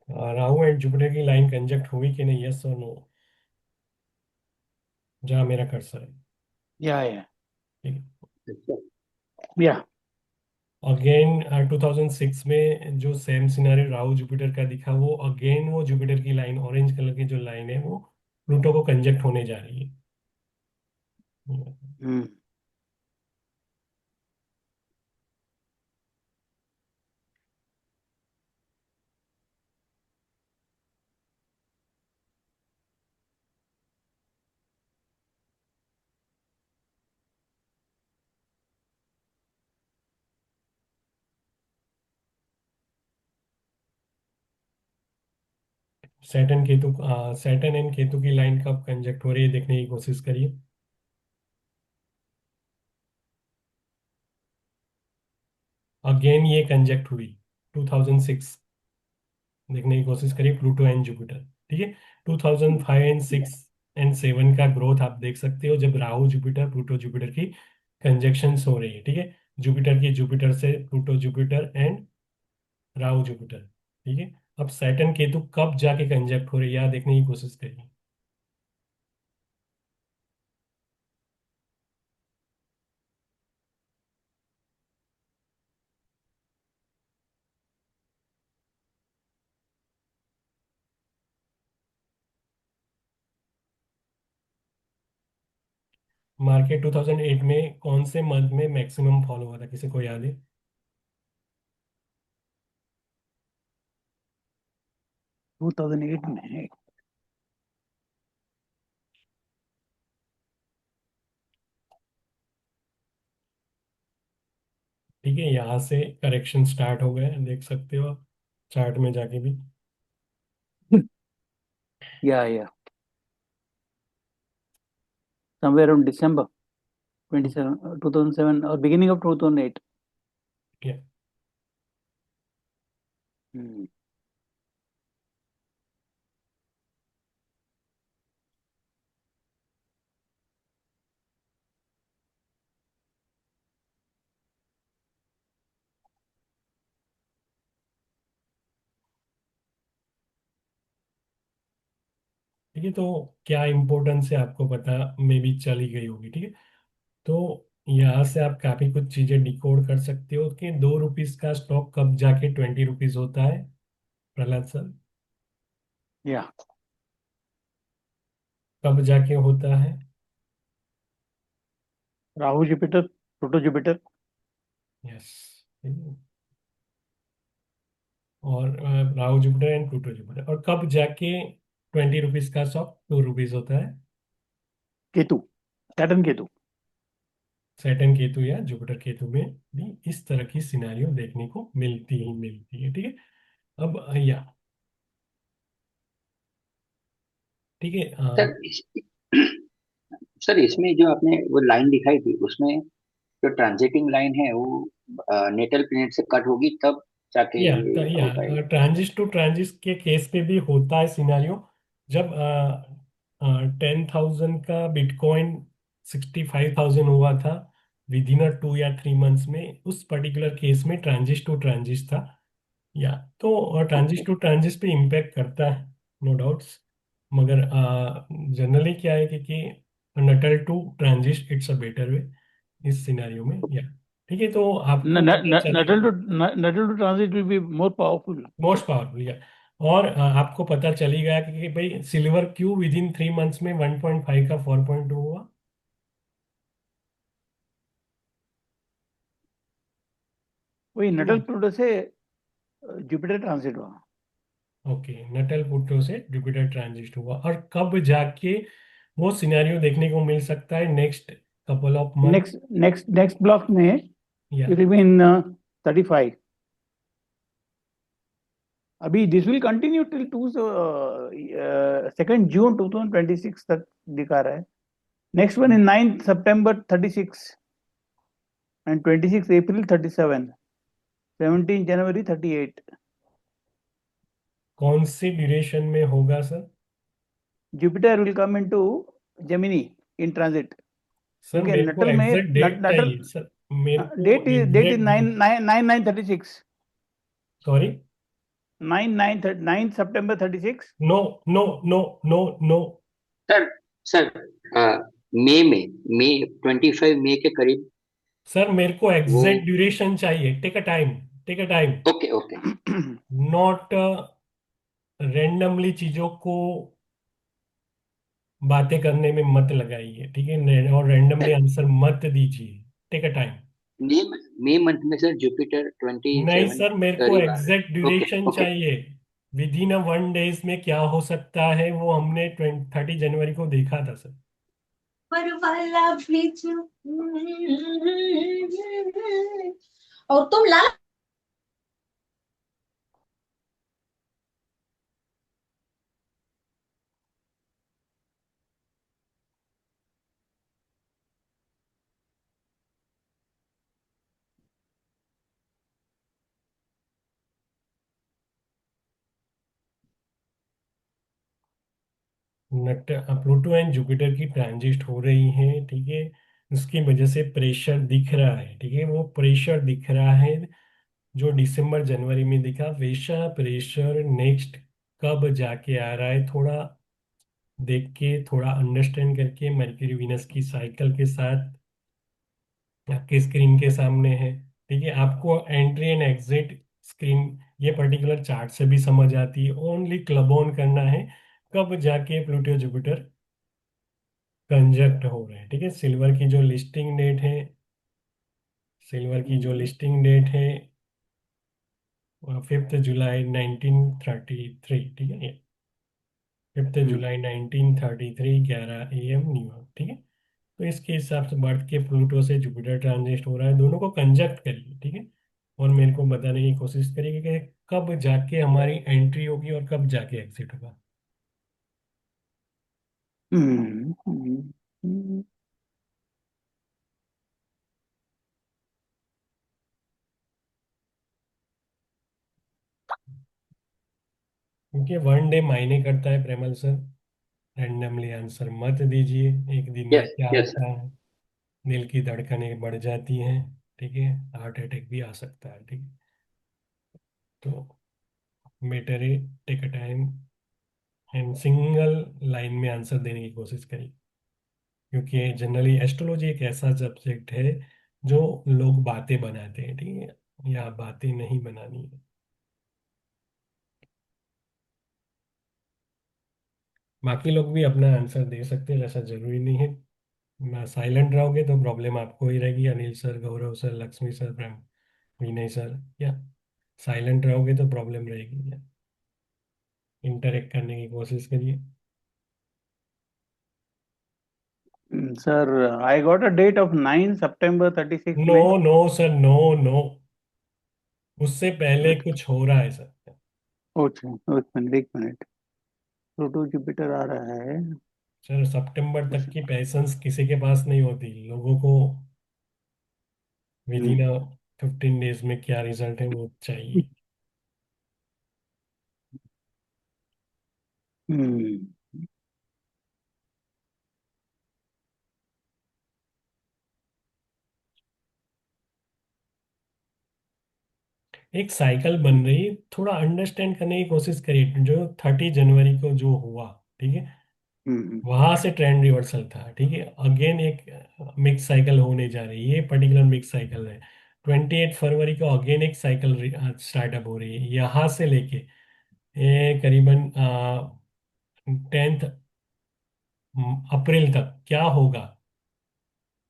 राहु एंड जुपिटर की लाइन कंजक्ट हुई कि नहीं, यस और नो, जहाँ मेरा कर्सर है। Yeah. ठीक अच्छा। Yeah. है। अगेन 2006 में जो सेम सिनारियो राहु जुपिटर का दिखा, वो अगेन वो जुपिटर की लाइन, ऑरेंज कलर की जो लाइन है, वो प्लूटो को कंजक्ट होने जा रही है। Hmm. सैटर्न एंड केतु की लाइन कब कंजक्ट हो रही है देखने की कोशिश करिए। अगेन ये कंजक्ट हुई 2006, देखने की कोशिश करिए प्लूटो एंड जुपिटर। ठीक है। 2005 एंड 6 एंड 7 का ग्रोथ आप देख सकते हो, जब राहु जुपिटर प्लूटो जुपिटर की कंजक्शन हो रही है। ठीक है। जुपिटर से Pluto Jupiter and Rahu Jupiter. ठीक है। अब सैटर्न केतु कब जाके कंजक्ट हो रही है, यहाँ देखने की कोशिश करिए। मार्केट 2008 में कौन से मंथ में मैक्सिमम फॉल हुआ था, किसी को याद है? 2008 में। ठीक है, यहाँ से करेक्शन स्टार्ट हो गए, देख सकते हो आप चार्ट में जाके भी। Yeah. Somewhere around December 27, 2007 or beginning of 2008. ठीक है। Hmm. ठीक है, तो क्या इम्पोर्टेंस है आपको पता में भी चली गई होगी। ठीक है। तो यहाँ से आप काफी कुछ चीजें डिकोड कर सकते हो कि 2 रुपीज का स्टॉक कब जाके 20 रुपीज होता है, प्रहलाद सर। Yeah. कब जाके होता है? Rahu Jupiter, Pluto Jupiter. Yes. और Rahu Jupiter and Pluto Jupiter. और कब जाके 20 रुपीज का स्टॉक 2 रुपीज होता है? Ketu. Saturn Ketu. Saturn Ketu या जुपिटर केतु में भी इस तरह की सिनेरियो देखने को मिलती ही मिलती है, ठीक है। अब या ठीक है सर सर इसमें जो आपने वो लाइन दिखाई थी उसमें जो ट्रांजिटिंग लाइन है वो नेटल प्लेनेट से कट होगी तब जाके ये या हो पाएगी। ट्रांजिट टू ट्रांजिट के केस पे भी होता है सिनारियो। जब 10,000 का बिटकॉइन 65,000 हुआ था विद इन 2 या 3 मंथ्स में, उस पर्टिकुलर केस में ट्रांजिट टू ट्रांजिट था। या तो ओके। ट्रांजिट टू ट्रांजिट पे इम्पैक्ट करता है, नो डाउट्स। मगर जनरली क्या है कि natal to transit it's a better way इस सिनेरियो में। या ठीक है, तो आपको पता Natal चलेगा। to natal to transit will be more powerful. Most powerful या। और आपको पता चली गया कि भाई सिल्वर क्यों विद इन 3 मंथ्स में 1.5 का 4.2 हुआ। वही ठीक नटल है, प्लूटो से जुपिटर ट्रांसिट हुआ। ओके, नटल प्लूटो से जुपिटर ट्रांजिट हुआ, और कब जाके वो सिनेरियो देखने को मिल सकता है, next couple of month. Next block में या इट विल बी इन 35। अभी दिस विल कंटिन्यू टिल 2 2026 तक दिखा रहा है। Next one in 9 September 36 and 26 April 37, 17 January 38। कौन सी ड्यूरेशन में होगा sir? Jupiter will come into Gemini in transit, sir क्योंकि मेरे को नटल में एग्जैक्ट डेट नटल चाहिए सर, मेरे को date is exact. 9/9/36। Sorry. 9 September 36। No no no no no. Sir sir मई में, मई 25 मई के करीब सर मेरे को वो। एग्जैक्ट ड्यूरेशन चाहिए, take a time, take a time. Okay okay. Not randomly चीजों को बातें करने में मत लगाइए, ठीक है, और रेंडमली आंसर मत दीजिए, take a time. May May month में सर जुपिटर नहीं 27 सर, मेरे को करीब आ रहा एग्जैक्ट है। Okay duration okay. चाहिए। विद इन 1 डेज में क्या हो सकता है, वो हमने 30 जनवरी को देखा था सर। पर वाला भी और तुम लाल। नट प्लूटो एंड जुपिटर की ट्रांजिट हो रही है, ठीक है। उसकी वजह से प्रेशर दिख रहा है, ठीक है, वो प्रेशर दिख रहा है जो दिसंबर जनवरी में दिखा, वैसा प्रेशर नेक्स्ट कब जाके आ रहा है, थोड़ा देख के, थोड़ा अंडरस्टैंड करके, मरकरी वीनस की साइकिल के साथ आपके स्क्रीन के सामने है, ठीक है। आपको एंट्री एंड एग्जिट स्क्रीन ये पर्टिकुलर चार्ट से भी समझ आती है, ओनली क्लब ऑन करना है कब जाके प्लूटो जुपिटर कंजक्ट हो रहे हैं, ठीक है। सिल्वर की जो लिस्टिंग डेट है, सिल्वर की जो लिस्टिंग डेट है 5 जुलाई 1933, ठीक है। 5 जुलाई 1933, 11 AM न्यूयॉर्क, ठीक है। तो इसके हिसाब से बढ़ के प्लूटो से जुपिटर ट्रांजिट हो रहा है, दोनों को कंजक्ट करिए, ठीक है। और मेरे को बताने की कोशिश करिए कि कब जाके हमारी एंट्री होगी और कब जाके एग्जिट होगा। क्योंकि 1 डे मायने करता है प्रेमल सर, रैंडमली आंसर मत दीजिए। एक दिन में यस क्या यस होता है, दिल की धड़कनें बढ़ जाती हैं, ठीक है, हार्ट अटैक भी आ सकता है, ठीक है। तो बेटर है take a time and single line में आंसर देने की कोशिश करिए, क्योंकि जनरली एस्ट्रोलॉजी एक ऐसा सब्जेक्ट है जो लोग बातें बनाते हैं, ठीक है, या बातें नहीं बनानी है। बाकी लोग भी अपना आंसर दे सकते हैं, ऐसा जरूरी नहीं है। साइलेंट रहोगे तो प्रॉब्लम आपको ही रहेगी, अनिल सर, गौरव सर, लक्ष्मी सर, प्रेम, विनय सर। या साइलेंट रहोगे तो प्रॉब्लम रहेगी, या इंटरेक्ट करने की कोशिश करिए। Sir, I got a date of 9 September 36 no, में. नो सर, नो, नो, उससे पहले Wait. कुछ हो रहा है सर। अच्छा, एक मिनट, एक मिनट. प्लूटो जुपिटर आ रहा है. सर सितंबर तक की पेशेंस किसी के पास नहीं होती, लोगों को विद इन हम्म. 15 डेज में क्या रिजल्ट है वो चाहिए। हम्म. एक साइकिल बन रही है, थोड़ा अंडरस्टैंड करने की कोशिश करिए। जो 30 जनवरी को जो हुआ, ठीक है, हम्म. वहां से ट्रेंड रिवर्सल था, ठीक है। अगेन एक मिक्स साइकिल होने जा रही है, ये पर्टिकुलर मिक्स साइकिल है। 28 फरवरी को अगेन एक साइकिल स्टार्टअप हो रही है, यहाँ से लेके ये करीबन 10 अप्रैल तक क्या होगा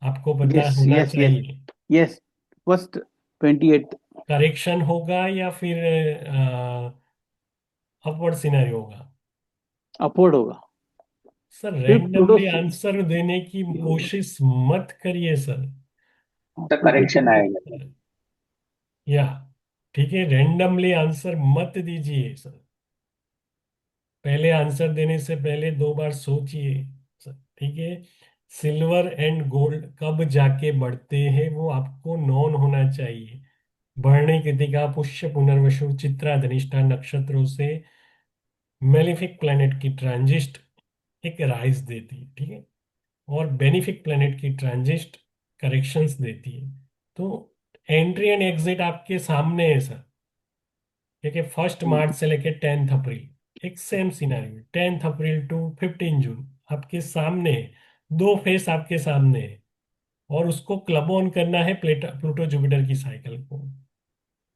आपको पता Yes, होना yes, yes, चाहिए। yes. First 28 करेक्शन होगा या फिर अपवर्ड सिनेरियो होगा। अपवर्ड होगा. सर फिर प्लूटो. रैंडमली आंसर देने की कोशिश मत करिए सर। तो प्लूटो करेक्शन जुपिटर. आएगा। या ठीक है, रैंडमली आंसर मत दीजिए सर। पहले आंसर देने से पहले 2 बार सोचिए सर, ठीक है। सिल्वर एंड गोल्ड कब जाके बढ़ते हैं वो आपको नॉन होना चाहिए। बढ़ने कृतिका पुष्य पुनर्वसु चित्रा धनिष्ठा नक्षत्रों से मेलिफिक प्लैनेट की ट्रांजिस्ट एक राइज देती है, ठीक है। और बेनिफिक प्लैनेट की ट्रांजिस्ट करेक्शंस देती है। तो एंट्री एंड एग्जिट आपके सामने है सर, ठीक है। 1 मार्च से लेके 10 अप्रैल एक सेम सिनेरियो, 10 अप्रैल टू 15 जून आपके सामने है। दो फेस आपके सामने है, और उसको क्लब ऑन करना है प्लूटो जुपिटर की साइकिल को।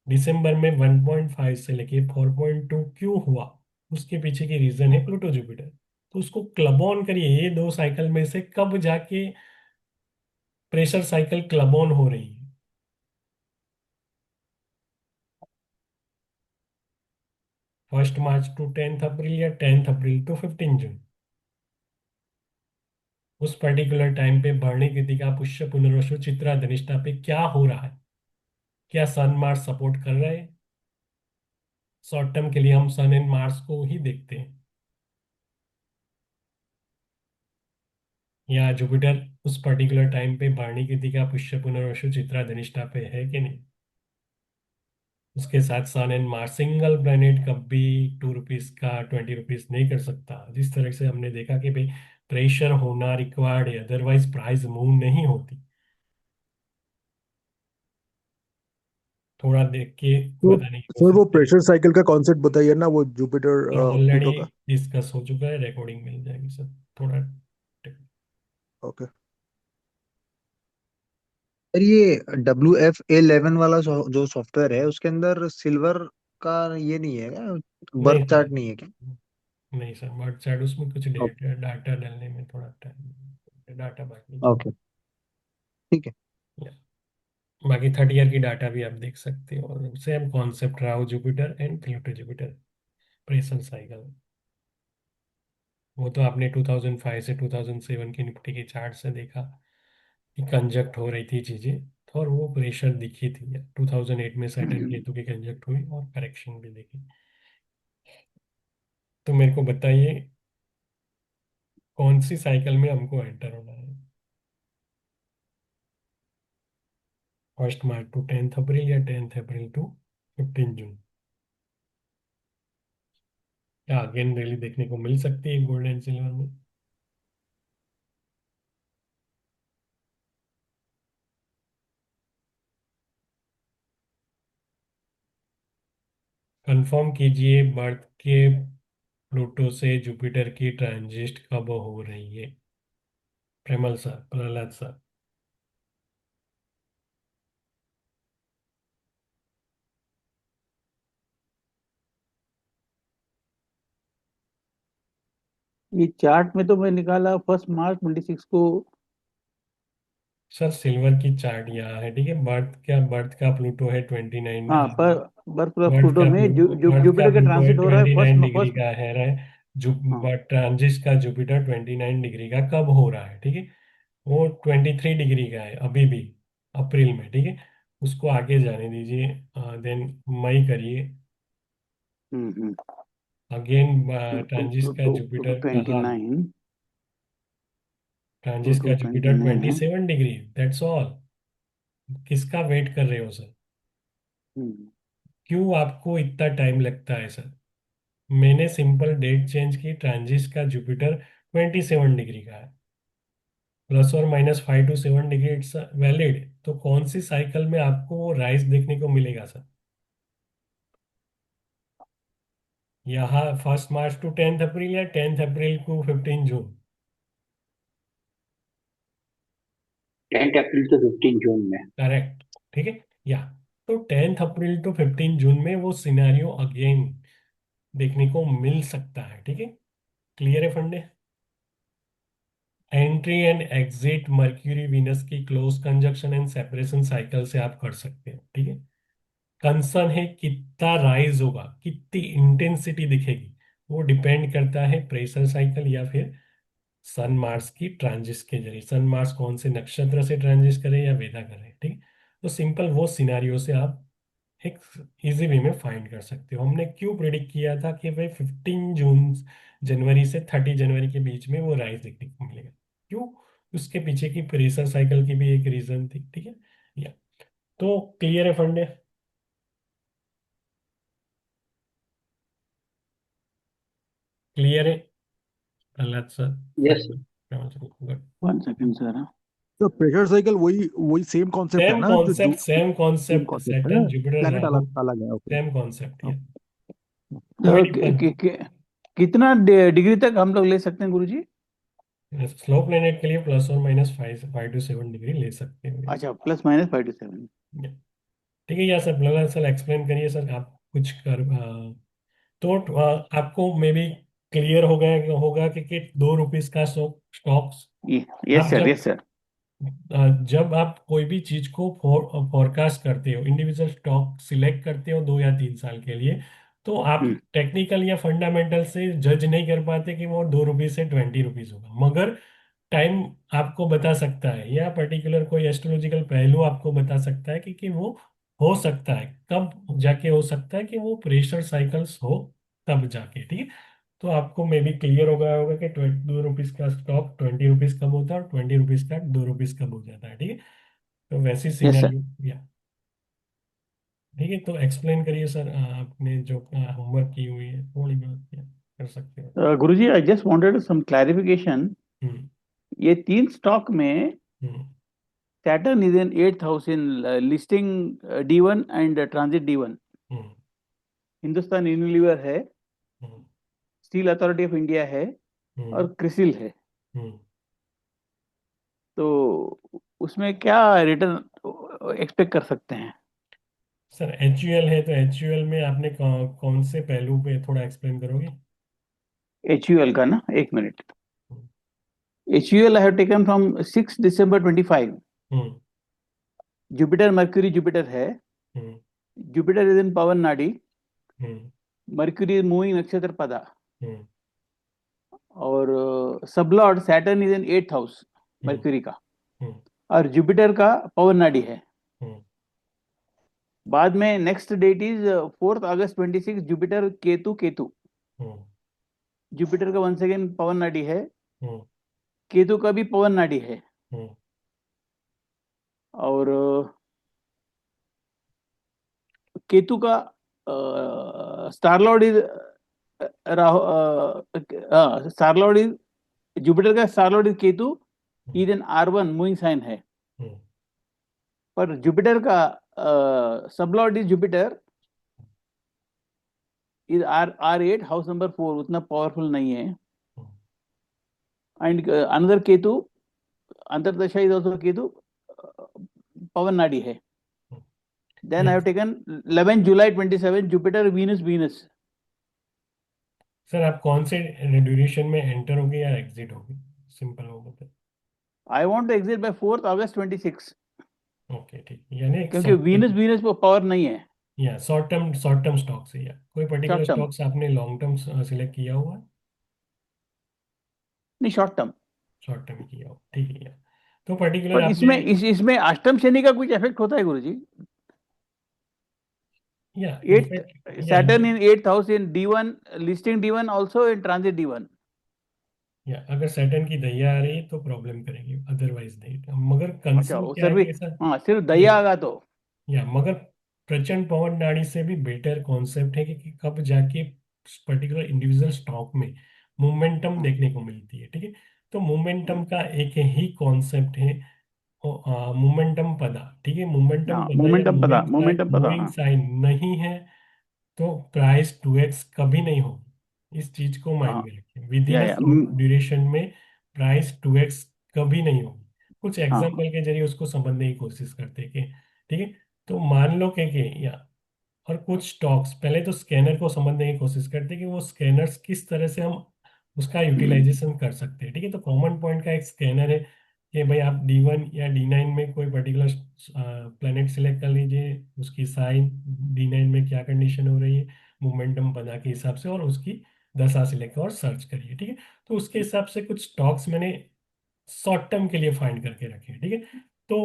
दिसंबर में 1.5 से लेके 4.2 क्यों हुआ, उसके पीछे की रीजन है प्लूटो जुपिटर। तो उसको क्लब ऑन करिए, ये दो साइकिल में से कब जाके प्रेशर साइकिल क्लब ऑन हो रही है। 1 मार्च टू 10 अप्रैल या 10 अप्रैल टू 15 जून। उस पर्टिकुलर टाइम पे भरणी कृतिका पुष्य पुनर्वसु चित्रा धनिष्ठा पे क्या हो रहा है। क्या सन मार्स सपोर्ट कर रहे हैं। शॉर्ट टर्म के लिए हम सन एंड मार्स को ही देखते हैं, या जुपिटर उस पर्टिकुलर टाइम पे भरणी कृतिका पुष्य पुनर्वसु चित्रा धनिष्ठा पे है कि नहीं। उसके साथ सन एंड मार्स सिंगल प्लेनेट कभी ₹2 का ₹20 नहीं कर सकता। जिस तरह से हमने देखा कि भाई प्रेशर होना रिक्वायर्ड है, अदरवाइज प्राइस मूव नहीं होती। थोड़ा देख के तो बताने की सर कोशिश वो करिए। प्रेशर साइकिल का कॉन्सेप्ट बताइए ना, वो जुपिटर सर ऑलरेडी प्लूटो का. डिस्कस हो चुका है, रिकॉर्डिंग मिल जाएगी सर। थोड़ा ओके. सर ये WF11 वाला जो सॉफ्टवेयर है उसके अंदर सिल्वर का ये नहीं है क्या, नहीं बर्थ सर, चार्ट नहीं है क्या? नहीं सर, बट शायद उसमें कुछ ओके. डेटा डाटा डालने में थोड़ा टाइम, डाटा बाकी ओके. ठीक है. बाकी 30 ईयर की डाटा भी आप देख सकते हो। सेम कॉन्सेप्ट रहा हो Jupiter and Pluto Jupiter pressure cycle. वो तो आपने 2005 से 2007 की निफ्टी के चार्ट से देखा कि कंजक्ट हो रही थी चीजें, और वो प्रेशर दिखी थी। 2008 में सैटर्न केतु की कंजक्ट हुई और करेक्शन भी देखी। तो मेरे को बताइए कौन सी साइकिल में हमको एंटर होना है। 1 मार्च टू 10 अप्रैल या 10 अप्रैल टू 15 जून। क्या अगेन रैली देखने को मिल सकती है गोल्ड एंड सिल्वर में। कंफर्म कीजिए बर्थ के प्लूटो से जुपिटर की ट्रांजिट कब हो रही है। प्रेमल सर, प्रहलाद सर। ये चार्ट में तो मैं निकाला 1 मार्च 26 को. सर सिल्वर की चार्ट यहाँ है, ठीक है। बर्थ का प्लूटो है 29। हाँ, पर बर्थ ऑफ बर्थ प्लूटो का में बर्थ का जुपिटर का प्लूटो है ट्रांसिट हो रहा है 29 डिग्री फर्स्ट. का है। हाँ. ट्रांजिट का जुपिटर 29 डिग्री का कब हो रहा है, ठीक है। वो 23 डिग्री का है अभी भी, अप्रैल में, ठीक है। उसको आगे जाने दीजिए। देन मई करिए। Hmm. Again two two transit two का टू टू जुपिटर का ट्वेंटी हाल। नाइन टू ट्रांजिट टू का ट्वेंटी जुपिटर नाइन ट्वेंटी है। Seven degree that's all. किसका वेट कर रहे हो सर? हम्म। क्यों आपको इतना टाइम लगता है सर? मैंने सिंपल डेट चेंज की, ट्रांजिट का जुपिटर 27 डिग्री का है, +or -5 to 7 degree, it's valid. तो कौन सी साइकिल में आपको वो राइज देखने को मिलेगा सर? यहाँ 1 मार्च to 10 अप्रैल, या 10 अप्रैल to 15 जून? 10 अप्रैल से 15 जून में। करेक्ट, ठीक है। या तो 10 अप्रैल to 15 जून में वो सिनेरियो अगेन देखने को मिल सकता है, ठीक है। क्लियर है फंडे? Entry and exit Mercury Venus की close conjunction and separation cycle से आप कर सकते हो, ठीक है। कंसर्न है कितना राइज होगा, कितनी इंटेंसिटी दिखेगी, वो डिपेंड करता है प्रेशर साइकिल या फिर सन मार्स की ट्रांजिट के जरिए। सन मार्स कौन से नक्षत्र से ट्रांजिट करे या वेदा करे, ठीक। तो सिंपल वो सिनारियो से आप एक इजी वे में फाइंड कर सकते हो। हमने क्यों प्रिडिक्ट किया था कि भाई 15 जून, जनवरी से 30 जनवरी के बीच में वो राइज देखने को मिलेगा? क्यों? उसके पीछे की प्रेशर साइकिल की भी एक रीजन थी, ठीक है। या तो क्लियर है फंडे? क्लियर है Prahlad sir? Yes. Good. 1 second sir. तो प्रेशर साइकिल वही वही सेम कॉन्सेप्ट है सेम ना, जो concept, same same concept, concept है, सैटर्न जुपिटर प्लेनेट राहु, अलग अलग है। ओके। सेम कॉन्सेप्ट है। कोई तो डिफरेंस? कितना डिग्री तक हम लोग ले सकते हैं गुरुजी? स्लो प्लेनेट के लिए +or -5 to 7 डिग्री ले सकते हो। अच्छा, +- 5 to 7। ठीक है। या सर प्रहलाद सर एक्सप्लेन करिए सर, आप कुछ कर तो आपको मे बी क्लियर हो गया होगा कि 2 रुपीज का स्टॉक्स। यस आप सर, जब यस सर। जब आप कोई भी चीज को फोरकास्ट करते हो, इंडिविजुअल स्टॉक सिलेक्ट करते हो 2 या 3 साल के लिए, तो आप हम्म। टेक्निकल या फंडामेंटल से जज नहीं कर पाते कि वो 2 रुपीज से 20 रुपीज होगा, मगर टाइम आपको बता सकता है, या पर्टिकुलर कोई एस्ट्रोलॉजिकल पहलू आपको बता सकता है कि वो हो सकता है, कब जाके हो सकता है कि वो प्रेशर साइकिल्स हो, तब जाके, ठीक है। तो आपको मे बी क्लियर हो गया होगा कि 2 रुपीज का स्टॉक 20 रुपीज कब होता है, और 20 रुपीज का 2 रुपीज कब हो जाता है, ठीक है। तो वैसी यस सर। सिनेरियो, या ठीक है। तो एक्सप्लेन करिए सर, आपने जो होमवर्क की हुई है थोड़ी बहुत, या कर सकते हो। Guruji, I just wanted some clarification. Hmm. ये 3 स्टॉक में hmm. Saturn is in 8th house in listing D1 and transit D1. Hmm. Hindustan Unilever है, हम्म। स्टील अथॉरिटी ऑफ इंडिया है, हम्म। और क्रिसिल है। हम्म। तो उसमें क्या रिटर्न एक्सपेक्ट कर सकते हैं? सर HUL है, तो HUL में आपने कौन से पहलू पे थोड़ा एक्सप्लेन करोगे? HUL का ना, एक minute. Hmm. HUL I have taken from 6 December 25। Hmm. Jupiter mercury Jupiter है। हम्म। जुपिटर इज इन पवन नाडी। हम्म। मर्क्यूरी इज मूविंग नक्षत्र पदा। हम्म। और sublord Saturn is in 8th house hmm. Mercury का। हम्म। और जुपिटर का पवन नाडी है। हम्म। बाद में next date is 4 August 26, Jupiter Ketu Ketu. Hmm. Jupiter का वंस अगेन पवन नाडी है। हम्म। केतु का भी पवन नाडी है। हम्म। और केतु का star lord is Rahu. Star lord is Jupiter का star lord is Ketu. Is an R1 moving sign है। हम्म। पर जुपिटर का sub lord is Jupiter is R8 house number 4, उतना पावरफुल नहीं है। And another Ketu antardasha is also Ketu, पवन नाडी है। Then I have taken 11 July 27 Jupiter Venus Venus. Sir आप कौन से ड्यूरेशन में एंटर होगे या एग्जिट होगे, सिंपल होगा तो? I want to exit by 4 August 26, okay, ठीक, यानी एक क्योंकि शॉर्ट वीनस टर्म, वीनस पर पावर नहीं है। या शॉर्ट टर्म स्टॉक से, या कोई पर्टिकुलर शॉर्ट टर्म, स्टॉक्स आपने लॉन्ग टर्म सिलेक्ट किया हुआ है? नहीं शॉर्ट टर्म। शॉर्ट टर्म किया हो, ठीक है। तो पर्टिकुलर पर आपने इसमें अष्टम शनि का कुछ इफेक्ट होता है गुरुजी? या एट इनफैक्ट या Saturn in 8th house in D1, listing D1 also in transit D1. या अगर सैटर्न की दैया आ रही है तो प्रॉब्लम करेगी, अदरवाइज नहीं। मगर अच्छा, कंसर्न वो क्या सर है भी, कि ऐसा हाँ सिर्फ या, दया आगा तो। मगर प्रचंड पवन नाड़ी से भी बेटर कॉन्सेप्ट है कि कब जाके पर्टिकुलर इंडिविजुअल स्टॉक में मोमेंटम हाँ देखने को मिलती है, ठीक है। तो मोमेंटम का एक ही कॉन्सेप्ट है, मोमेंटम पदा, ठीक है। मोमेंटम हाँ, पदा या मोमेंटम पता, मूविंग हाँ साइन नहीं है तो प्राइस 2x कभी नहीं होगी। इस चीज को माइंड हाँ, में रखें, विद इन या अ या शॉर्ट ड्यूरेशन में प्राइस 2x कभी नहीं होगी। कुछ हाँ एग्जांपल के जरिए उसको समझने की कोशिश करते हैं कि ठीक है। तो मान लो कि या और कुछ स्टॉक्स, पहले तो स्कैनर को समझने की कोशिश करते हैं कि वो स्कैनर्स किस तरह से हम उसका यूटिलाइजेशन कर सकते हैं, ठीक है। तो कॉमन पॉइंट का एक स्कैनर है कि भाई आप D1 या D9 में कोई पर्टिकुलर प्लेनेट सिलेक्ट कर लीजिए, उसकी साइन D9 में क्या कंडीशन हो रही है मोमेंटम पदा के हिसाब से, और उसकी दशा सिलेक्ट और सर्च करिए, ठीक है। तो उसके हिसाब से कुछ स्टॉक्स मैंने शॉर्ट टर्म के लिए फाइंड करके रखे हैं, ठीक है। तो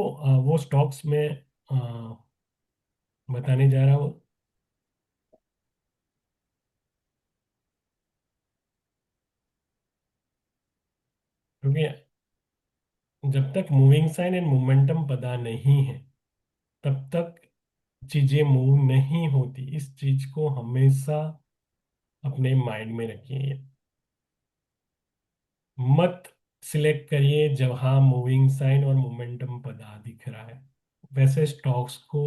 वो स्टॉक्स में बताने जा रहा हूँ, क्योंकि जब तक मूविंग साइन एंड मोमेंटम पता नहीं है तब तक चीजें मूव नहीं होती। इस चीज को हमेशा अपने माइंड में रखिए। मत सिलेक्ट करिए जहां मूविंग साइन और मोमेंटम पदा दिख रहा है। वैसे स्टॉक्स को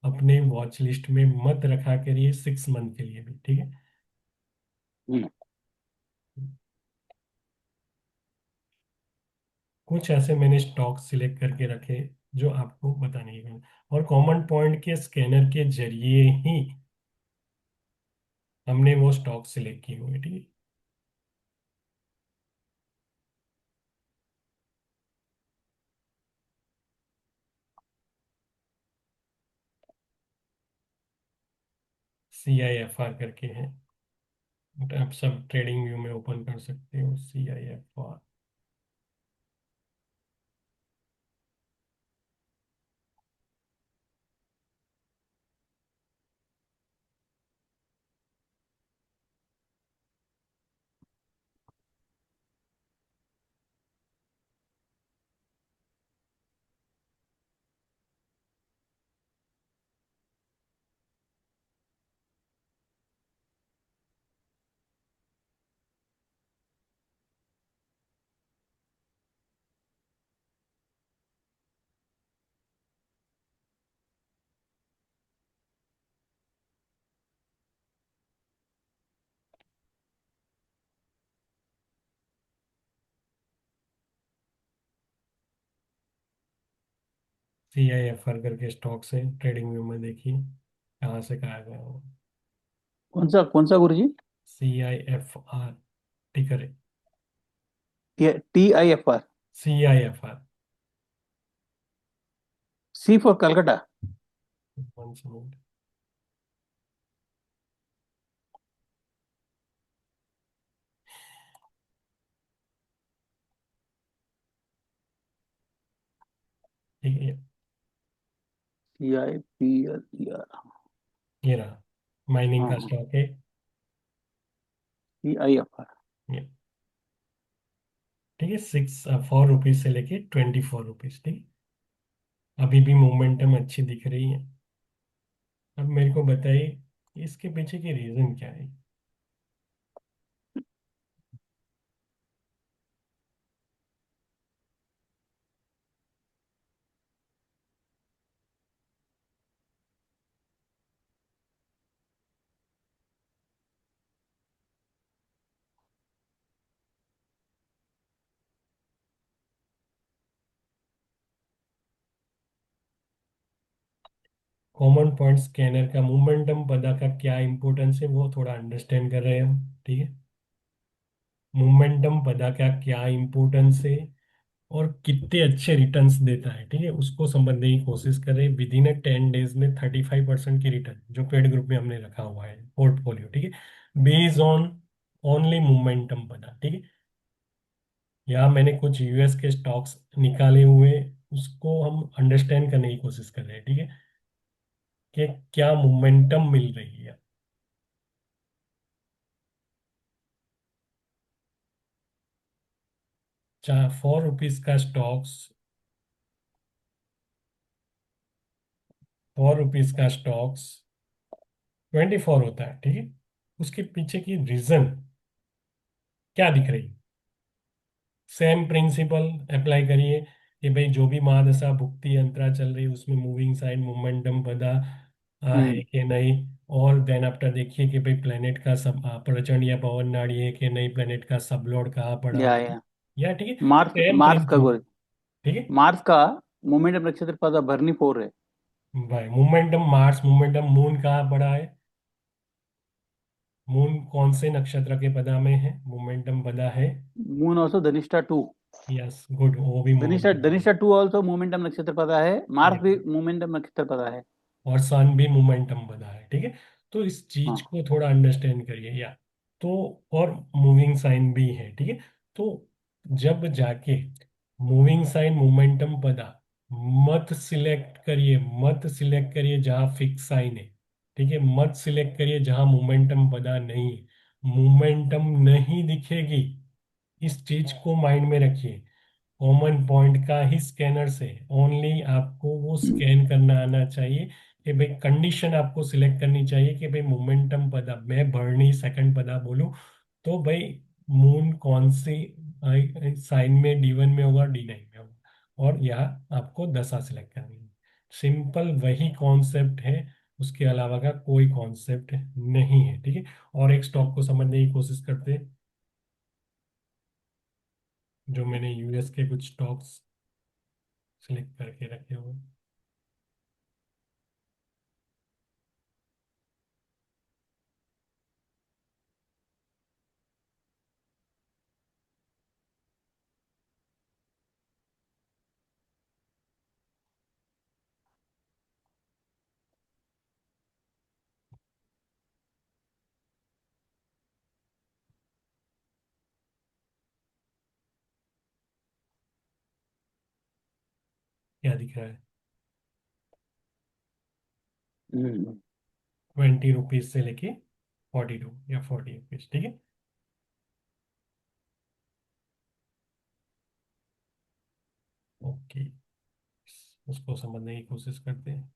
अपने वॉच लिस्ट में मत रखा करिए 6 मंथ के लिए भी, ठीक है। हम्म, कुछ ऐसे मैंने स्टॉक सिलेक्ट करके रखे जो आपको बताने की, और कॉमन पॉइंट के स्कैनर के जरिए ही हमने वो स्टॉक सिलेक्ट किए हुए, ठीक है। CIFR करके है, आप सब ट्रेडिंग व्यू में ओपन कर सकते हो CIFR। CIFR करके स्टॉक से ट्रेडिंग व्यू में देखिए कहाँ से कहा गया वो। कौन सा गुरुजी? CIFR टिकर है, ये TIFR, CIFR। C for Calcutta. One second, ठीक है। CIPLER, ये रहा माइनिंग का हाँ स्टॉक है CIFR। ये, ठीक है। 4 रुपीज से लेके 24 रुपीज, ठीक है। अभी भी मोमेंटम अच्छी दिख रही है। अब मेरे को बताइए इसके पीछे की रीजन क्या है। कॉमन पॉइंट स्कैनर का मोमेंटम पता का क्या इंपॉर्टेंस है वो थोड़ा अंडरस्टैंड कर रहे हैं हम, ठीक है। मोमेंटम पता का क्या इंपॉर्टेंस है और कितने अच्छे रिटर्न्स देता है, ठीक है, उसको समझने की कोशिश कर रहे हैं। विद इन 10 डेज में 35% की रिटर्न जो पेड ग्रुप में हमने रखा हुआ है पोर्टफोलियो, ठीक है, बेस्ड ऑन ओनली मोमेंटम पता, ठीक है। यहाँ मैंने कुछ यूएस के स्टॉक्स निकाले हुए, उसको हम अंडरस्टैंड करने की कोशिश कर रहे हैं, ठीक है, कि क्या मोमेंटम मिल रही है। 4 रुपीज का स्टॉक्स, 4 रुपीज का स्टॉक्स 24 होता है, ठीक है। उसके पीछे की रीजन क्या दिख रही है? सेम प्रिंसिपल अप्लाई करिए कि भाई जो भी महादशा भुक्ति अंतरा चल रही है उसमें मूविंग साइड मोमेंटम पदा है हम्म। कि नहीं। और देन आफ्टर देखिए कि भाई प्लेनेट का सब प्रचंड या पवन नाड़ी है कि नहीं, प्लेनेट का सबलॉर्ड कहाँ पड़ा हुआ है, या या ठीक है। मार्स सेम मार्स का प्रिंसिपल, गोल, ठीक है मार्स का मोमेंटम नक्षत्र पता भरनी 4 है। भाई। मोमेंटम मार्स, मोमेंटम मून कहाँ पड़ा है? मून कौन से नक्षत्र के पदा में है? मोमेंटम पदा है। Moon also Dhanishtha 2। Yes good, वो भी धनिष्ठा मोमेंटम पदा धनिष्ठा 2 ऑल्सो मोमेंटम नक्षत्र पता है, मार्स है। भी मोमेंटम नक्षत्र पता है। और सन भी मोमेंटम बना है, ठीक है। तो इस चीज हाँ। को थोड़ा अंडरस्टैंड करिए, या तो और मूविंग साइन भी है, ठीक है। तो जब जाके मूविंग साइन मोमेंटम पदा, मत सिलेक्ट करिए, मत सिलेक्ट करिए जहां फिक्स साइन है, ठीक है। मत सिलेक्ट करिए जहां मोमेंटम पदा नहीं है। मोमेंटम नहीं दिखेगी, इस चीज को माइंड में रखिए। कॉमन पॉइंट का ही स्कैनर से ओनली आपको वो स्कैन करना आना चाहिए कि भाई कंडीशन आपको सिलेक्ट करनी चाहिए कि भाई मोमेंटम पदा, मैं भरणी सेकंड पदा बोलूं तो भाई मून कौन सी साइन में, D1 में होगा, D9 में होगा, और यहाँ आपको दशा सिलेक्ट करनी है। सिंपल वही कॉन्सेप्ट है, उसके अलावा का कोई कॉन्सेप्ट नहीं है, ठीक है। और एक स्टॉक को समझने की कोशिश करते हैं, जो मैंने यूएस के कुछ स्टॉक्स सिलेक्ट करके रखे हुए। क्या दिख रहा है? हम्म। 20 रुपीज से लेके 42 या 40 रुपीज, ठीक है। ओके, उसको समझने की कोशिश करते हैं।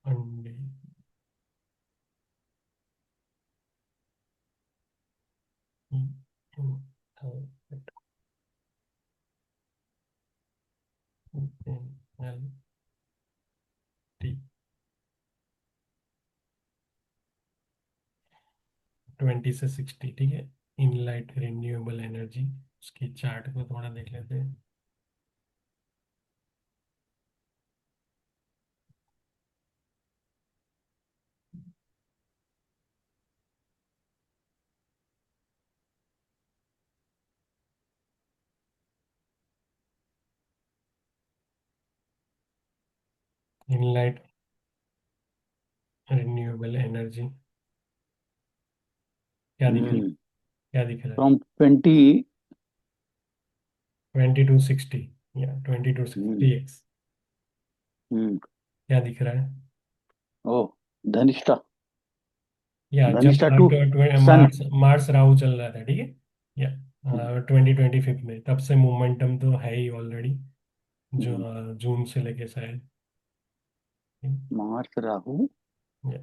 अंडे, 20 से 60, ठीक है। इनलाइट रिन्यूएबल एनर्जी, उसकी चार्ट को थोड़ा देख लेते हैं। इनलाइट रिन्यूएबल एनर्जी क्या दिख रहा है? हम्म। क्या दिख रहा है? फ्रॉम 20। 20 to 60, या 20 to 60 हम्म। एक्स, हम्म। क्या दिख रहा है? ओ, धनिष्ठा, या जब धनिष्ठा 2 सन। मार्स मार्स राहु चल रहा था, ठीक है, या 2025 में, तब से मोमेंटम तो है ही ऑलरेडी, जो जून से लेके शायद। मार्स राहु। या,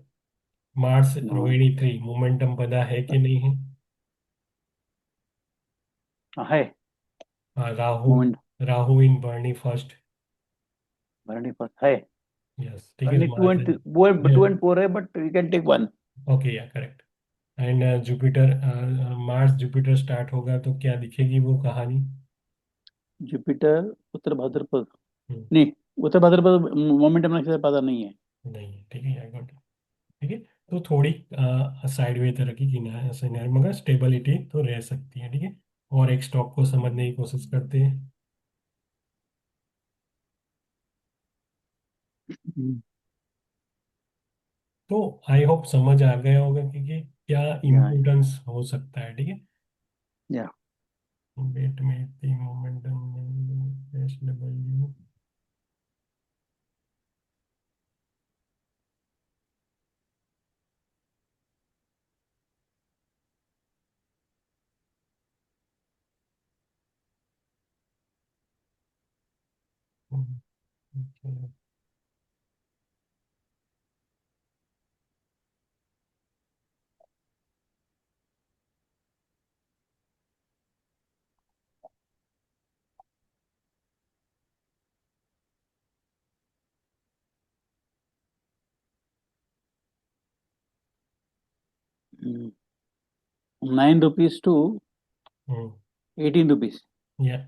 मार्स मार्स रोहिणी 3 मोमेंटम पदा है कि नहीं है? है Rahu, moment. Rahu in Bharani first, Bharani first है, यस ठीक है, भरणी टू मार्स एंड है। टू एंड फोर है, but you can take one. Okay या correct. And Jupiter, Mars Jupiter start होगा तो क्या दिखेगी वो कहानी? जुपिटर उत्तर भाद्रपद, हम्म, नहीं, उत्तर भाद्रपद मोमेंटम नक्षत्र पता नहीं है। नहीं है, ठीक है, आई गॉट। ठीक है, तो थोड़ी साइडवे तरह की सिनेरियो मगर स्टेबिलिटी तो रह सकती है, ठीक है। और एक स्टॉक को समझने की कोशिश करते हैं। हम्म, तो आई होप समझ आ गया होगा कि क्या या इम्पोर्टेंस हो सकता है, ठीक है। या वेट में थी मोमेंटम एस डब्ल्यू। ₹9 to ₹18। या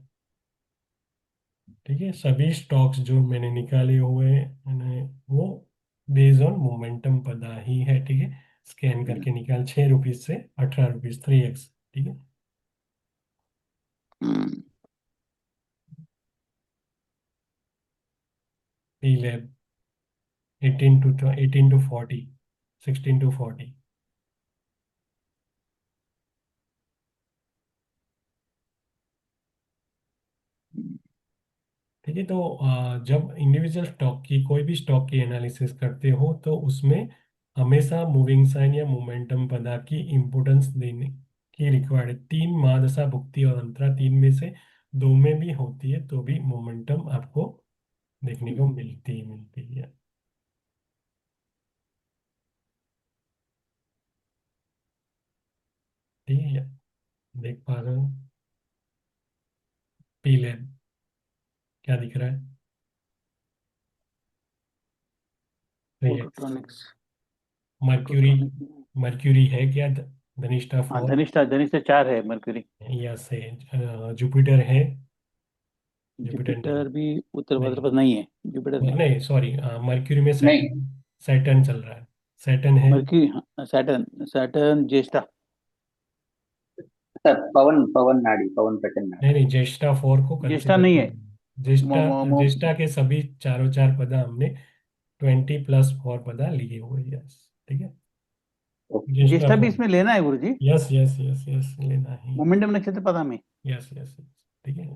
ठीक है, सभी स्टॉक्स जो मैंने निकाले हुए हैं वो बेस्ड ऑन मोमेंटम पदा ही है, ठीक है। स्कैन करके निकाल, ₹6 से ₹18, 3x, ठीक है। P lab 18 to 40, 16 to 40। ठीक है, तो जब इंडिविजुअल स्टॉक की, कोई भी स्टॉक की एनालिसिस करते हो तो उसमें हमेशा मूविंग साइन या मोमेंटम पदा की इंपोर्टेंस देने की रिक्वायर्ड है। तीन महादशा भुक्ति और अंतरा, तीन में से दो में भी होती है तो भी मोमेंटम आपको देखने को मिलती है। ठीक है, देख पा रहे हो पी लैब क्या दिख रहा है? 3x। फोटोट्रॉनिक्स, मर्क्यूरी, फोटोट्रॉनिक। मर्क्यूरी है क्या धनिष्ठा हाँ, 4? धनिष्ठा 4 है मरकरी। या से जुपिटर है? जुपिटर नहीं, जुपिटर भी उत्तर नहीं, भाद्रपद नहीं है, जुपिटर नहीं। नहीं सॉरी, मर्क्यूरी में नहीं सैटर्न, सैटर्न चल रहा है। सैटर्न है? मरकरी, सैटर्न, सैटर्न ज्येष्ठा। सर, पवन पवन नाड़ी, पवन प्रचंड नहीं नाड़ी। नहीं, ज्येष्ठा 4 को ज्येष्ठा कंसिडर नहीं है। कर। ज्येष्ठा, मो, मो, मो, ज्येष्ठा के सभी चारों चार पदा हमने 20+4 पदा लिए हुए, यस, ठीक है। ओके। ज्येष्ठा ज्येष्ठा भी 4, इसमें लेना है गुरु जी, यस यस यस यस, लेना ही है। मोमेंटम नक्षत्र पता में। यस यस, ठीक है।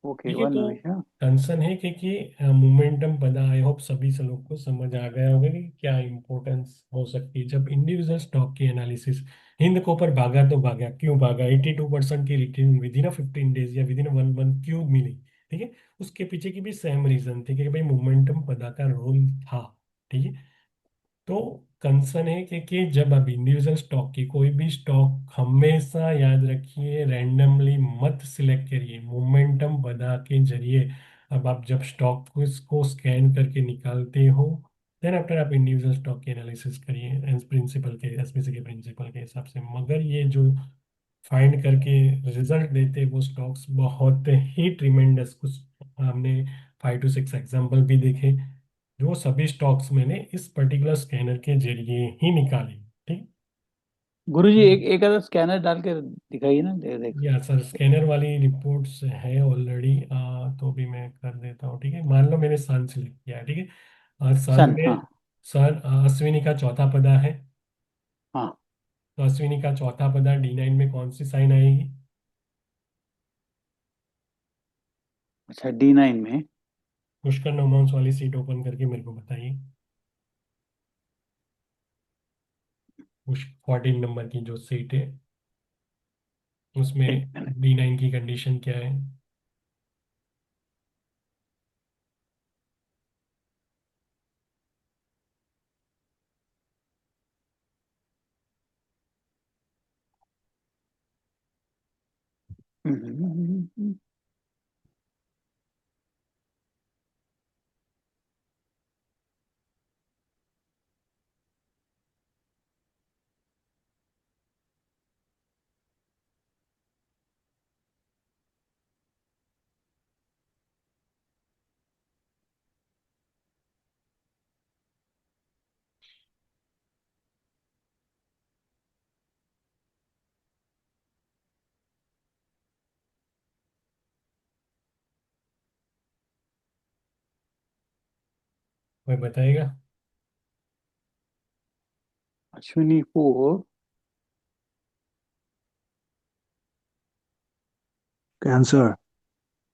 ओके, ठीक है, वन तो हमेशा। कंसर्न है कि मोमेंटम पदा, आई होप सभी से लोग को समझ आ गया होगा कि क्या इंपॉर्टेंस हो सकती है जब इंडिविजुअल स्टॉक की एनालिसिस। हिंद को ऊपर भागा तो भागा, क्यों भागा? 82% की रिटर्न विद इन 15 डेज या विद इन 1 मंथ क्यों मिली? ठीक है, उसके पीछे की भी सेम रीजन थी कि भाई मोमेंटम पदा का रोल था, ठीक है। तो कंसर्न है कि जब आप इंडिविजुअल स्टॉक की, कोई भी स्टॉक हमेशा याद रखिए रैंडमली मत सिलेक्ट करिए, मोमेंटम बना के जरिए। अब आप जब स्टॉक को इसको स्कैन करके निकालते हो, देन आफ्टर आप इंडिविजुअल स्टॉक की एनालिसिस करिए एज प्रिंसिपल के, एसपीसी के प्रिंसिपल के हिसाब से। मगर ये जो फाइंड करके रिजल्ट देते वो स्टॉक्स बहुत ही ट्रिमेंडस, कुछ हमने 5 to 6 एग्जाम्पल भी देखे, जो सभी स्टॉक्स मैंने इस पर्टिकुलर स्कैनर के जरिए ही निकाले, ठीक। गुरु जी, एक आधा स्कैनर डाल के दिखाइए ना, देख। या सर, स्कैनर वाली रिपोर्ट्स है ऑलरेडी, तो भी मैं कर देता हूँ, ठीक है। मान लो मैंने सन सिलेक्ट किया है, ठीक है। सन सन, हाँ। में, सन अश्विनी का चौथा पदा है, हाँ, तो अश्विनी का चौथा पदा D9 में कौन सी साइन आएगी? अच्छा, D9 में। पुष्कर नोमांस वाली सीट ओपन करके मेरे को बताइए, उस 14 नंबर की जो सीट है उसमें एक मिनट। D9 की कंडीशन क्या है? कोई बताएगा? अश्विनी 4, कैंसर।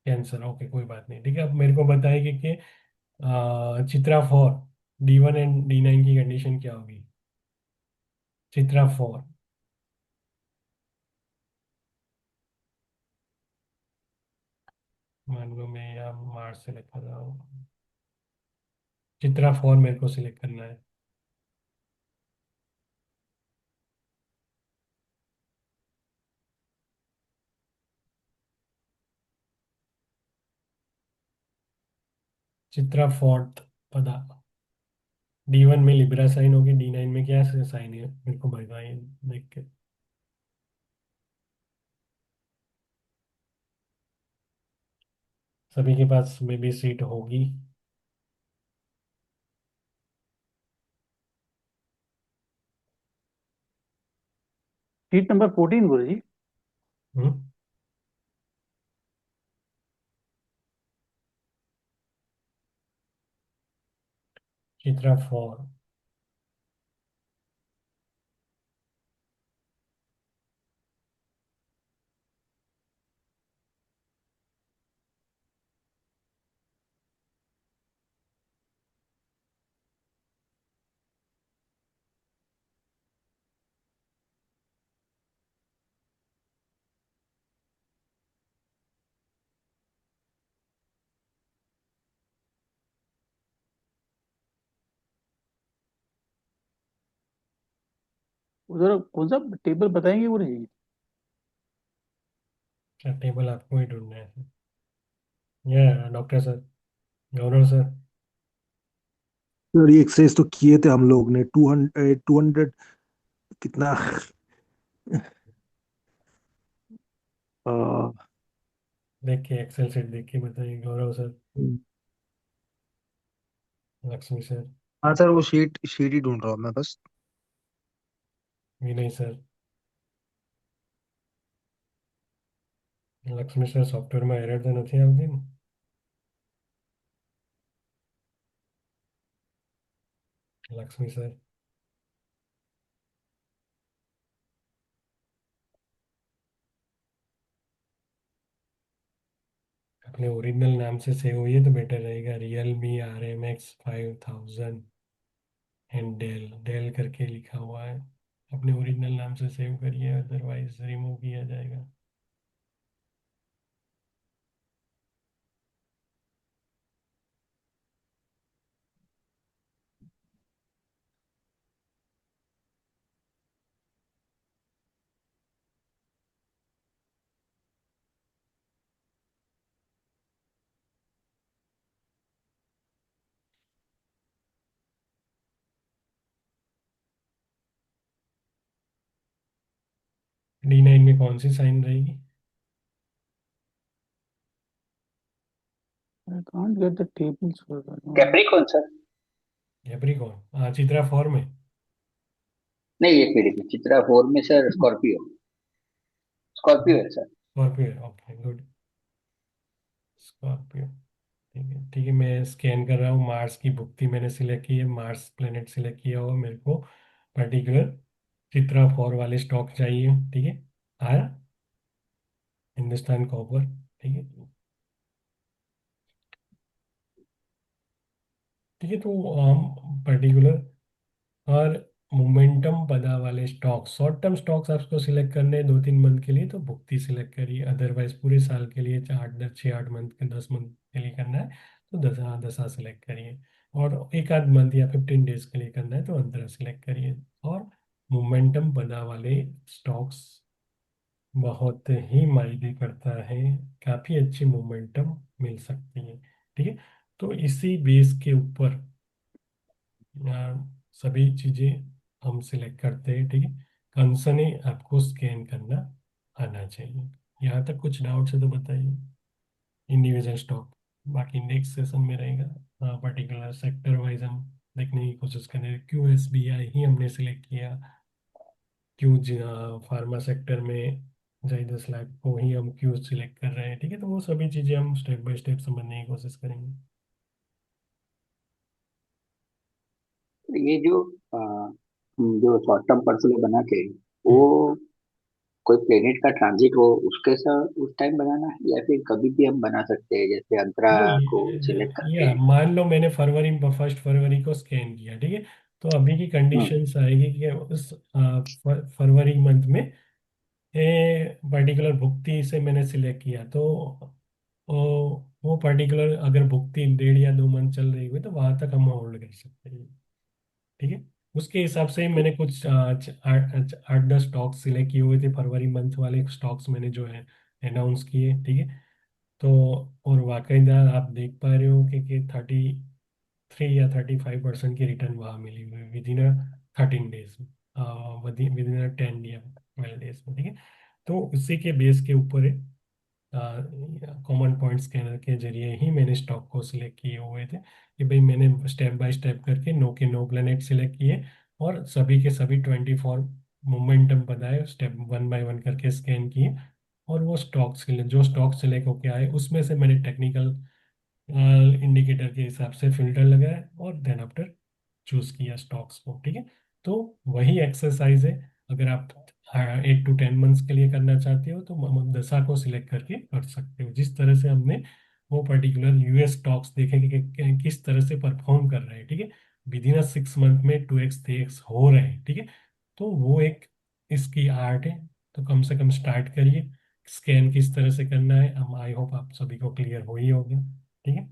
कैंसर, ओके कोई बात नहीं, ठीक है। अब मेरे को बताएगी कि चित्रा 4, D1 एंड D9 की कंडीशन क्या होगी? चित्रा 4। मान लो मैं यहाँ मार्स सेलेक्ट कर रहा हूँ, चित्रा 4 मेरे को सिलेक्ट करना है। चित्रा 4th पदा, D1 में लिब्रा साइन होगी, D9 में क्या साइन है मेरे को बताइए देख के। सभी के पास में भी सीट होगी। सीट नंबर 14 गुरु जी। हम्म, चित्रा 4। उधर कौन सा टेबल बताएंगे गुरु जी? क्या टेबल आपको ही ढूंढना है? ये डॉक्टर सर, गौरव सर। सर ये एक्सरसाइज तो किए थे हम लोग ने 200 कितना। अ, देख के एक्सेल शीट देख के बताइए गौरव सर, लक्ष्मी सर, हाँ सर, वो शीट शीट ही ढूंढ रहा हूँ मैं बस। विनय सर। लक्ष्मी सर सॉफ्टवेयर में एरर तो नहीं આવતી ને? लक्ष्मी सर, अपने ओरिजिनल नाम से सेव हुई है तो बेटर रहेगा। Realme RMX 5000 and Dell, Dell करके लिखा हुआ है। अपने ओरिजिनल नाम से सेव करिए, अदरवाइज रिमूव किया जाएगा। D9 में कौन सी साइन रहेगी? I can't get the tables for that one. Capricorn sir. Capricorn, हाँ चित्रा 4 में। नहीं, एक मिनट, चित्रा 4 में सर स्कॉर्पियो। स्कॉर्पियो है sir. Scorpio, okay good. Scorpio, ठीक है ठीक है। मैं स्कैन कर रहा हूँ, मार्स की भुक्ति मैंने सिलेक्ट की है, मार्स प्लेनेट सिलेक्ट किया हुआ मेरे को। पर्टिकुलर चित्रा 4 वाले स्टॉक चाहिए, ठीक है। आया, हिंदुस्तान कॉपर, ठीक है ठीक है। तो हम पर्टिकुलर और मोमेंटम पदा वाले स्टॉक, शॉर्ट टर्म स्टॉक्स आपको सिलेक्ट करने हैं 2-3 मंथ के लिए तो भुक्ति सिलेक्ट करिए। अदरवाइज पूरे साल के लिए 8-10 6-8 मंथ के 10 मंथ के लिए करना है तो 10 10 सिलेक्ट करिए। और एक आध मंथ या 15 डेज के लिए करना है तो अंतरा सिलेक्ट करिए। और मोमेंटम पदा वाले स्टॉक्स बहुत ही मायने करता है, काफ़ी अच्छी मोमेंटम मिल सकती है, ठीक है। तो इसी बेस के ऊपर सभी चीज़ें हम सिलेक्ट करते हैं, ठीक है। कंसर्न आपको स्कैन करना आना चाहिए। यहाँ तक कुछ डाउट्स है तो बताइए। इंडिविजुअल स्टॉक बाकी नेक्स्ट सेशन में रहेगा, पर्टिकुलर सेक्टर वाइज हम देखने की कोशिश करें। QSBI ही हमने सिलेक्ट किया, क्यों फार्मा सेक्टर में जाइडस लैब को ही हम क्यों सिलेक्ट कर रहे हैं, ठीक है। तो वो सभी चीज़ें हम स्टेप बाय स्टेप समझने की कोशिश करेंगे। ये जो शॉर्ट टर्म पोर्टफोलियो बना के वो हम्म, कोई प्लेनेट का ट्रांजिट हो उसके साथ उस टाइम बनाना है, या फिर कभी भी हम बना सकते हैं जैसे अंतरा को सिलेक्ट नहीं करके? या मान लो मैंने फरवरी 1 फरवरी को स्कैन किया, ठीक है, तो अभी की हम्म कंडीशंस आएगी कि उस फरवरी मंथ में ये पर्टिकुलर भुक्ति से मैंने सिलेक्ट किया, तो वो पर्टिकुलर अगर भुक्ति 1.5 या 2 मंथ चल रही हुई तो वहां तक हम होल्ड कर सकते हैं, ठीक है। उसके हिसाब से ही मैंने कुछ 8-10 स्टॉक्स सिलेक्ट किए हुए थे, फरवरी मंथ वाले स्टॉक्स मैंने जो है अनाउंस किए, ठीक है। तो और वाकईदा आप देख पा रहे हो कि 33 या 35% की रिटर्न वहाँ मिली हुई with in 13 days, with in 10 या 12 डेज में, ठीक है। तो उसी के बेस के ऊपर है, कॉमन पॉइंट स्कैनर के जरिए ही मैंने स्टॉक को सिलेक्ट किए हुए थे कि भाई मैंने स्टेप बाय स्टेप करके नो के नो प्लेनेट सिलेक्ट किए और सभी के सभी 24 मोमेंटम बताए, स्टेप 1 बाय 1 करके स्कैन किए, और वो जो स्टॉक सिलेक्ट होके आए उसमें से मैंने टेक्निकल इंडिकेटर के हिसाब से फिल्टर लगाया और देन आफ्टर चूज किया स्टॉक्स को, ठीक है। तो वही एक्सरसाइज है, अगर आप 8 to 10 मंथ्स के लिए करना चाहते हो तो दशा को सिलेक्ट करके कर सकते हो, जिस तरह से हमने वो पर्टिकुलर यूएस स्टॉक्स देखे कि किस तरह से परफॉर्म कर रहे हैं, ठीक है, विद इन 6 मंथ में 2x 3x हो रहे हैं, ठीक है। तो वो एक इसकी आर्ट है, तो कम से कम स्टार्ट करिए। स्कैन किस तरह से करना है हम आई होप आप सभी को क्लियर हो ही होगा, ठीक है।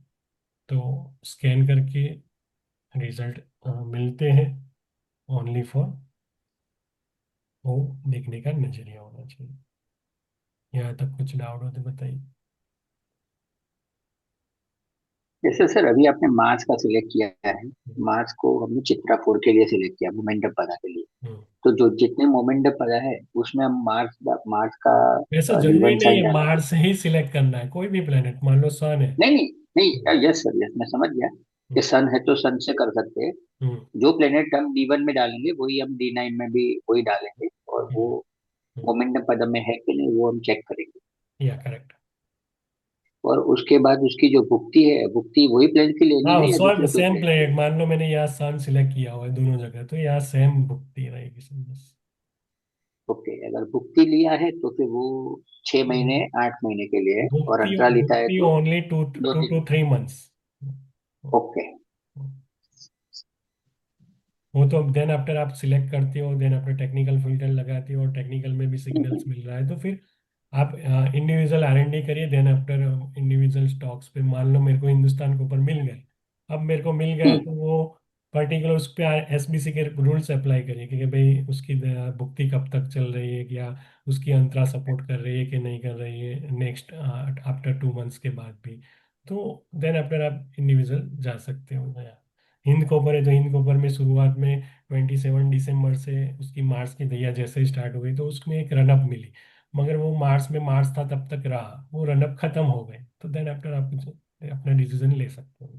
तो स्कैन करके रिजल्ट मिलते हैं ओनली फॉर वो देखने का नजरिया होना चाहिए। यहाँ तक कुछ डाउट हो तो बताइए। जैसे सर अभी आपने मार्स का सिलेक्ट किया है, हम्म, मार्स को हमने चित्रा 4 के लिए सिलेक्ट किया, मोमेंटम पता के लिए। हम्म। तो जो जितने मोमेंटम पता है उसमें हम मार्स का वैसे जरूरी लीवन नहीं साइन है डालेंगे? मार्स ही सिलेक्ट करना है, कोई भी प्लेनेट, मान लो सन है। नहीं नहीं हम्म, नहीं, यस सर, यस मैं समझ गया कि हम्म, सन है तो सन से कर सकते हैं। हम्म, जो प्लेनेट हम D1 में डालेंगे वही हम D9 में भी वही डालेंगे, और वो हम्म, हम्म। मोमेंटम पदम में है कि नहीं वो हम चेक करेंगे। या करेक्ट। और उसके बाद उसकी जो भुक्ति है, भुक्ति वही प्लेनेट की लेनी हाँ है या सेम दूसरे कोई सेम प्लेनेट की प्लेनेट, लेनी मान लो मैंने यहाँ सन सिलेक्ट किया हुआ है दोनों जगह, तो यहाँ सेम भुगती रहेगी बस। है? ओके, अगर भुक्ति लिया है तो फिर वो 6 महीने 8 महीने के लिए है, और भुगती अंतराल लेता है भुगती तो ओनली टू दो टू तीन टू थ्री मंथ्स ओके। वो तो देन आफ्टर आप सिलेक्ट करते हो, देन आफ्टर टेक्निकल फिल्टर लगाते हो और टेक्निकल में भी सिग्नल्स मिल रहा है, तो फिर आप इंडिविजुअल R&D करिए, देन आफ्टर इंडिविजुअल स्टॉक्स पे। मान लो मेरे को हिंदुस्तान के ऊपर मिल गए, अब मेरे को मिल गए तो वो पर्टिकुलर उस पर SBC के रूल्स अप्लाई करिए कि भाई उसकी भुगती कब तक चल रही है, या उसकी अंतरा सपोर्ट कर रही है कि नहीं कर रही है नेक्स्ट आफ्टर 2 मंथ्स के बाद भी। तो देन आफ्टर आप इंडिविजुअल जा सकते हो। हिंद कॉपर है तो हिंद कॉपर में शुरुआत में 27 दिसंबर से उसकी मार्च की दैया जैसे ही स्टार्ट हुई तो उसमें एक रनअप मिली, मगर वो मार्च में मार्च था तब तक रहा, वो रनअप खत्म हो गए, तो देन आफ्टर आप अपना डिसीजन ले सकते हो।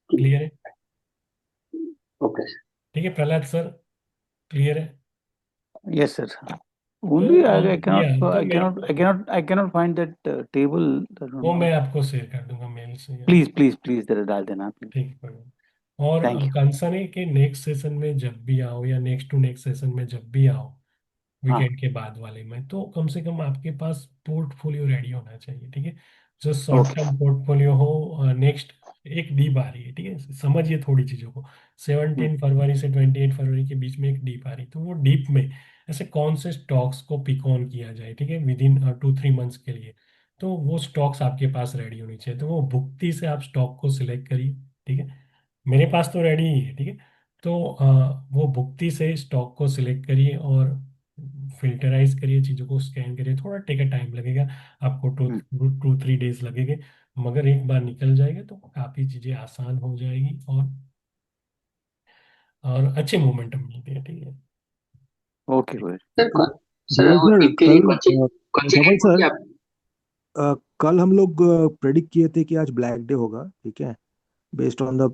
क्लियर है? ओके। ठीक है प्रहलाद सर, क्लियर है? Yes, sir. तो Only I या cannot, तो I मेरे cannot, को I cannot, I cannot find that table. I don't वो know. मैं आपको शेयर कर दूंगा मेल से, या Please, please, please, जरा डाल देना please. ठीक है। और Thank you. कंसर्न है कि नेक्स्ट सेशन में जब भी आओ या नेक्स्ट टू नेक्स्ट सेशन में जब भी आओ हाँ, वीकेंड के बाद वाले में, तो कम से कम आपके पास पोर्टफोलियो रेडी होना चाहिए, ठीक है। जो शॉर्ट okay. टर्म पोर्टफोलियो हो, नेक्स्ट एक डीप आ रही है, ठीक है, समझिए थोड़ी चीज़ों को। Hmm. 17 फरवरी से 28 फरवरी के बीच में एक डीप आ रही, तो वो डीप में ऐसे कौन से स्टॉक्स को पिक ऑन किया जाए, ठीक है, विद इन 2-3 मंथ्स के लिए, तो वो स्टॉक्स आपके पास रेडी होनी चाहिए। तो वो भुक्ति से आप स्टॉक को सिलेक्ट करिए, ठीक है, मेरे पास तो रेडी ही है, ठीक है। तो वो भुक्ति से स्टॉक को सिलेक्ट करिए और फिल्टराइज करिए चीज़ों को, स्कैन करिए, थोड़ा टेका टाइम लगेगा आपको, टू Hmm. 2-3 डेज लगेंगे, मगर एक बार निकल जाएगा तो काफ़ी चीज़ें आसान हो जाएगी और अच्छे मोमेंटम मिलती है, ठीक है। Okay, good. सर सर धवल वो सर डीप के लिए कल कौन सी धवल डेट बोली सर आप? कल हम लोग प्रेडिक्ट किए थे कि आज ब्लैक डे होगा, ठीक है, based on the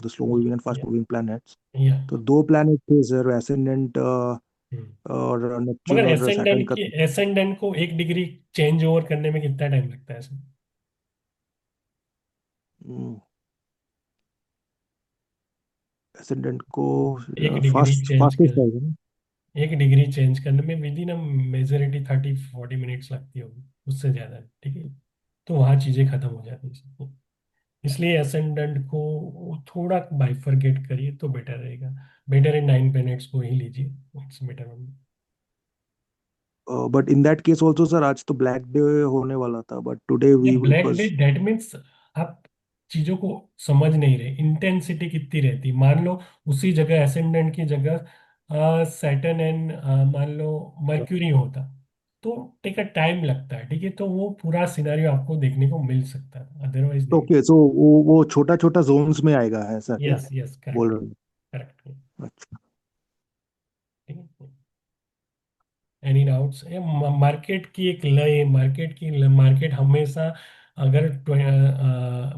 the slow moving and fast या, मूविंग प्लैनेट्स। या, तो दो प्लैनेट थे सर, एसेंडेंट हम्म। और नेपच्यून मगर और सैटर्न का। एसेंडेंट को 1 डिग्री चेंज ओवर करने में कितना टाइम लगता है सर? हम्म, एसेंडेंट को एक डिग्री चेंज फास्टेस्ट कर रहेगा ना? एक डिग्री चेंज करने में with in a majority 30-40 minutes लगती होगी, उससे ज़्यादा, ठीक है। तो वहाँ चीज़ें खत्म हो जाती हैं। इसलिए असेंडेंट को थोड़ा बाइफरगेट करिए तो बेटर रहेगा। बेटर है 9 प्लैनेट्स को ही लीजिए, it's better. But in that case also sir, आज तो ब्लैक डे होने वाला था, बट टुडे ये we it black day was. That means आप चीजों को समझ नहीं रहे, इंटेंसिटी कितनी रहती। मान लो उसी जगह एसेंडेंट की जगह सैटर्न एंड मान लो मर्क्यूरी होता, तो टेक अ टाइम लगता है, ठीक है। तो वो पूरा सिनारियो आपको देखने को मिल सकता है, अदरवाइज नहीं। ओके, सो वो छोटा छोटा जोन्स में आएगा, ऐसा क्या यस यस, बोल करेक्ट। रहे करेक्ट। हैं? अच्छा। ठीक है। Any doubts? मार्केट की एक लय, मार्केट हमेशा अगर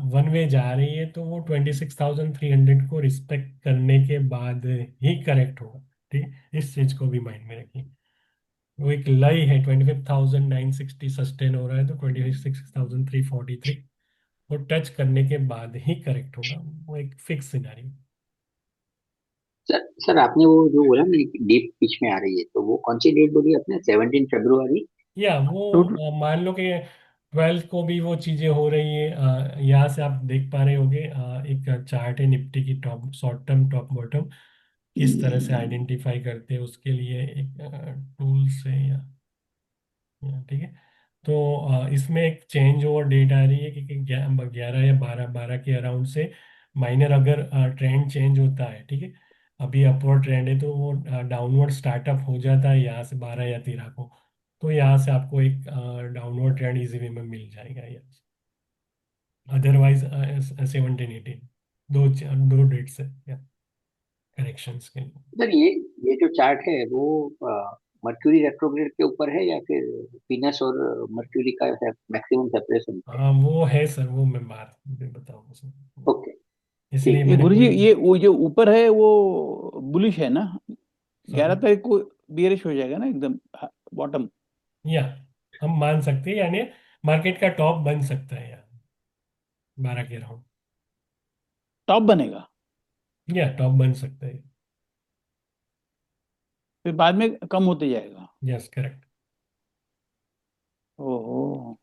वन वे जा रही है तो वो 26,300 को रिस्पेक्ट करने के बाद ही करेक्ट होगा, ठीक है। इस चीज को भी माइंड में रखिए। वो एक लय है, 25,960 सस्टेन हो रहा है तो 26,343 वो टच करने के बाद ही करेक्ट होगा। वो एक फिक्स सिनारियो। सर सर आपने वो जो बोला ना डीप पिच में आ रही है, तो वो कौन सी डेट बोली आपने, 17 फरवरी? या वो तो मान लो कि 12 को भी वो चीजें हो रही है। यहाँ से आप देख पा रहे होगे, एक चार्ट है निफ्टी की, top short term top bottom किस तरह से आइडेंटिफाई करते हैं, उसके लिए एक टूल से ठीक है। तो इसमें एक चेंज ओवर डेट आ रही है कि 11 या 12 के अराउंड से माइनर अगर ट्रेंड चेंज होता है, ठीक है। अभी अपवर्ड ट्रेंड है तो वो डाउनवर्ड स्टार्टअप हो जाता है यहाँ से 12 या 13 को। तो यहाँ से आपको एक डाउनवर्ड ट्रेंड इजी वे में मिल जाएगा यहाँ से। अदरवाइज 17-18, दो डेट से करेक्शंस के लिए। सर ये जो चार्ट है वो मर्क्यूरी रेट्रोग्रेड के ऊपर है, या फिर वीनस और मर्क्यूरी का मैक्सिमम सेपरेशन पे? हाँ वो है सर, वो मैं बात में बताऊंगा सर, ओके, इसलिए ठीक ये है। मैंने गुरु जी, कोई। ये वो जो ऊपर है वो बुलिश है ना? सॉरी। 11 तारीख को बियरिश हो जाएगा ना एकदम, बॉटम। या हम मान सकते हैं, यानी मार्केट का टॉप बन सकता है यार 12 के अराउंड। टॉप बनेगा, या टॉप बन सकता है। फिर बाद में कम होते जाएगा। Yes correct. ओहो।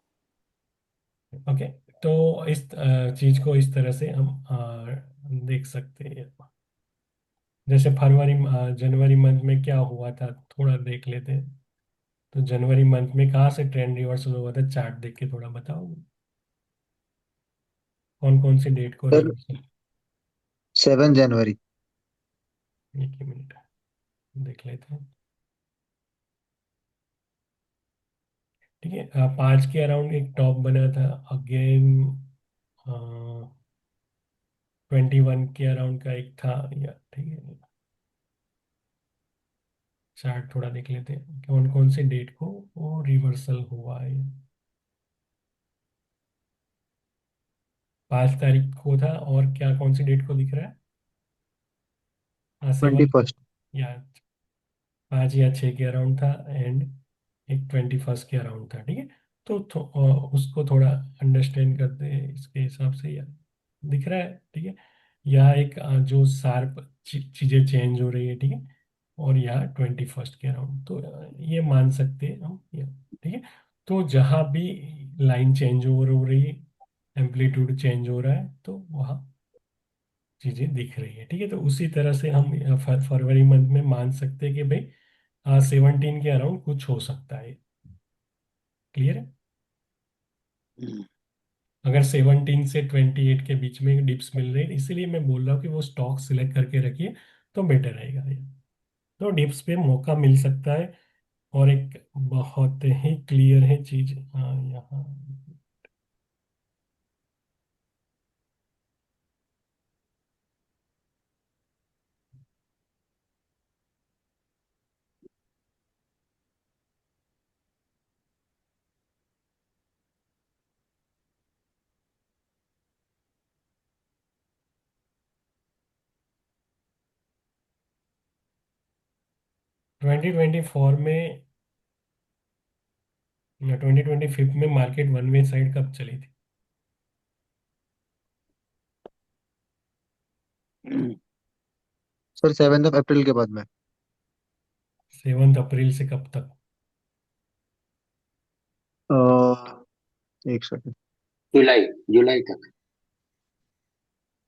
ओके। तो इस चीज को इस तरह से हम देख सकते हैं। जैसे जनवरी मंथ में क्या हुआ था थोड़ा देख लेते हैं। तो जनवरी मंथ में कहाँ से ट्रेंड रिवर्सल हुआ था, चार्ट देख के थोड़ा बताओ, कौन कौन सी डेट को सर रिवर्सल। 7 जनवरी। एक ही मिनट देख लेते हैं। ठीक है। 5 के अराउंड एक टॉप बना था अगेन। 21 के अराउंड का एक था या, ठीक है। चार्ट थोड़ा देख लेते हैं कौन कौन से डेट को वो रिवर्सल हुआ है। 5 तारीख को था, और क्या कौन सी डेट को दिख रहा है? हाँ, 7। 21st। या 5 या 6 के अराउंड था, एंड एक 21 के अराउंड था, ठीक है। तो उसको थोड़ा अंडरस्टैंड करते हैं इसके हिसाब से, या दिख रहा है, ठीक है। यहाँ एक जो शार्प चीजें चेंज हो रही है, ठीक है। और यहाँ 21 के अराउंड, तो ये मान सकते हैं हम, ठीक है। तो जहाँ भी लाइन चेंज ओवर हो रही है, एम्पलीट्यूड चेंज हो रहा है, तो वहाँ चीजें दिख रही है, ठीक है। तो उसी तरह से हम फरवरी मंथ में मान सकते हैं कि भाई 17 के अराउंड कुछ हो सकता है। क्लियर है? हम्म। अगर 17 से 28 के बीच में डिप्स मिल रही है, इसीलिए मैं बोल रहा हूँ कि वो स्टॉक सिलेक्ट करके रखिए तो बेटर रहेगा ये। तो डिप्स पे मौका मिल सकता है। और एक बहुत ही क्लियर है चीज यहाँ। 2024 में या 2025 में मार्केट वन वे साइड कब चली थी? सर 7 अप्रैल के बाद में। 7 अप्रैल से कब तक? एक सेकंड। जुलाई, जुलाई तक।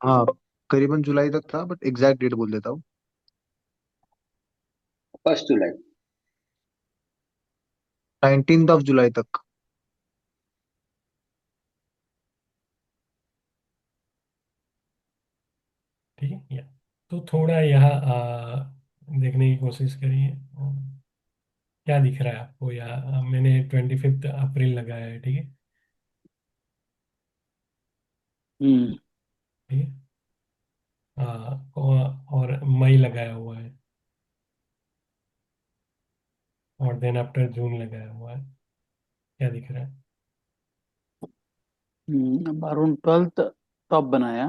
हाँ, करीबन जुलाई तक था, बट एग्जैक्ट डेट बोल देता हूँ। 1 जुलाई। 19 जुलाई तक। ठीक है, या तो थोड़ा यहाँ देखने की कोशिश करिए। क्या दिख रहा है आपको? या मैंने 25 अप्रैल लगाया है, ठीक है। हम्म ठीक है। और मई लगाया हुआ है, और देन आफ्टर जून लगाया हुआ है। क्या दिख रहा है? अरुण 12th टॉप बनाया।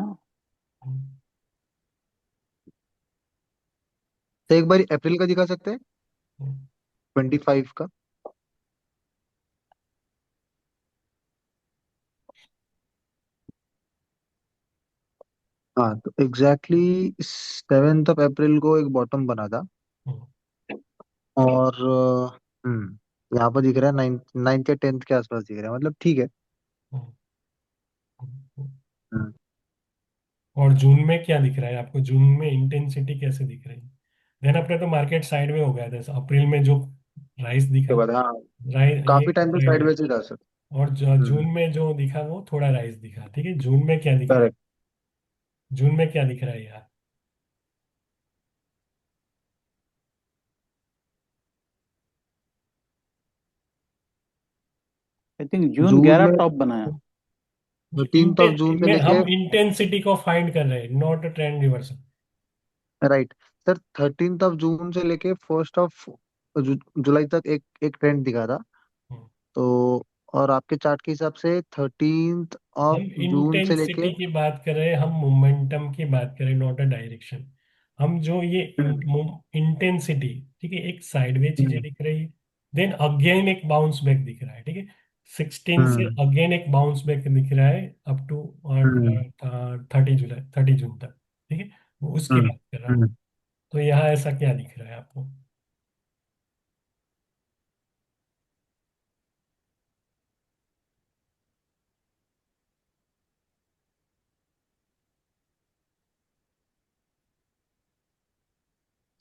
तो एक बार अप्रैल का दिखा सकते हैं, 25 का। हाँ, तो एग्जैक्टली 7 अप्रैल को एक बॉटम बना था। हम्म, और यहाँ पर दिख रहा है 9th या 10th के आसपास दिख रहा है, मतलब ठीक है। हम्म, हम्म। हम्म। और जून में क्या दिख रहा है आपको? जून में इंटेंसिटी कैसे दिख रही है? देन अपने तो मार्केट साइड में हो गया था अप्रैल में, जो राइस दिखा, के बाद हाँ, राइस ये काफी टाइम तक साइड में। साइडवेज ही था सर। और हम्म। जून में जो दिखा वो थोड़ा राइस दिखा, ठीक है। जून में क्या दिख रहा है? करेक्ट। जून में क्या दिख रहा है यार? आई थिंक जून जून 11 में टॉप बनाया। 13 जून से लेके। हम इंटेंसिटी को फाइंड कर रहे हैं, not trend reversal. Right. Sir 13 जून से लेके 1 जुलाई तक एक एक ट्रेंड दिखा था। तो और आपके चार्ट के हिसाब से 13 हम जून से लेके। इंटेंसिटी की बात कर रहे हैं, हम मोमेंटम की बात कर रहे हैं, नॉट अ डायरेक्शन। हम जो ये हम्म। इंटेंसिटी, ठीक है, एक साइडवे चीजें हम्म। दिख रही है, देन अगेन एक बाउंस बैक दिख रहा है, ठीक है। 16 से हम्म। अगेन एक बाउंस बैक दिख रहा है अप टू हम्म। 30 जुलाई, 30 जून तक, ठीक है। वो उसकी हम्म। बात कर रहा हूँ। हम्म। तो यहाँ ऐसा क्या दिख रहा है आपको?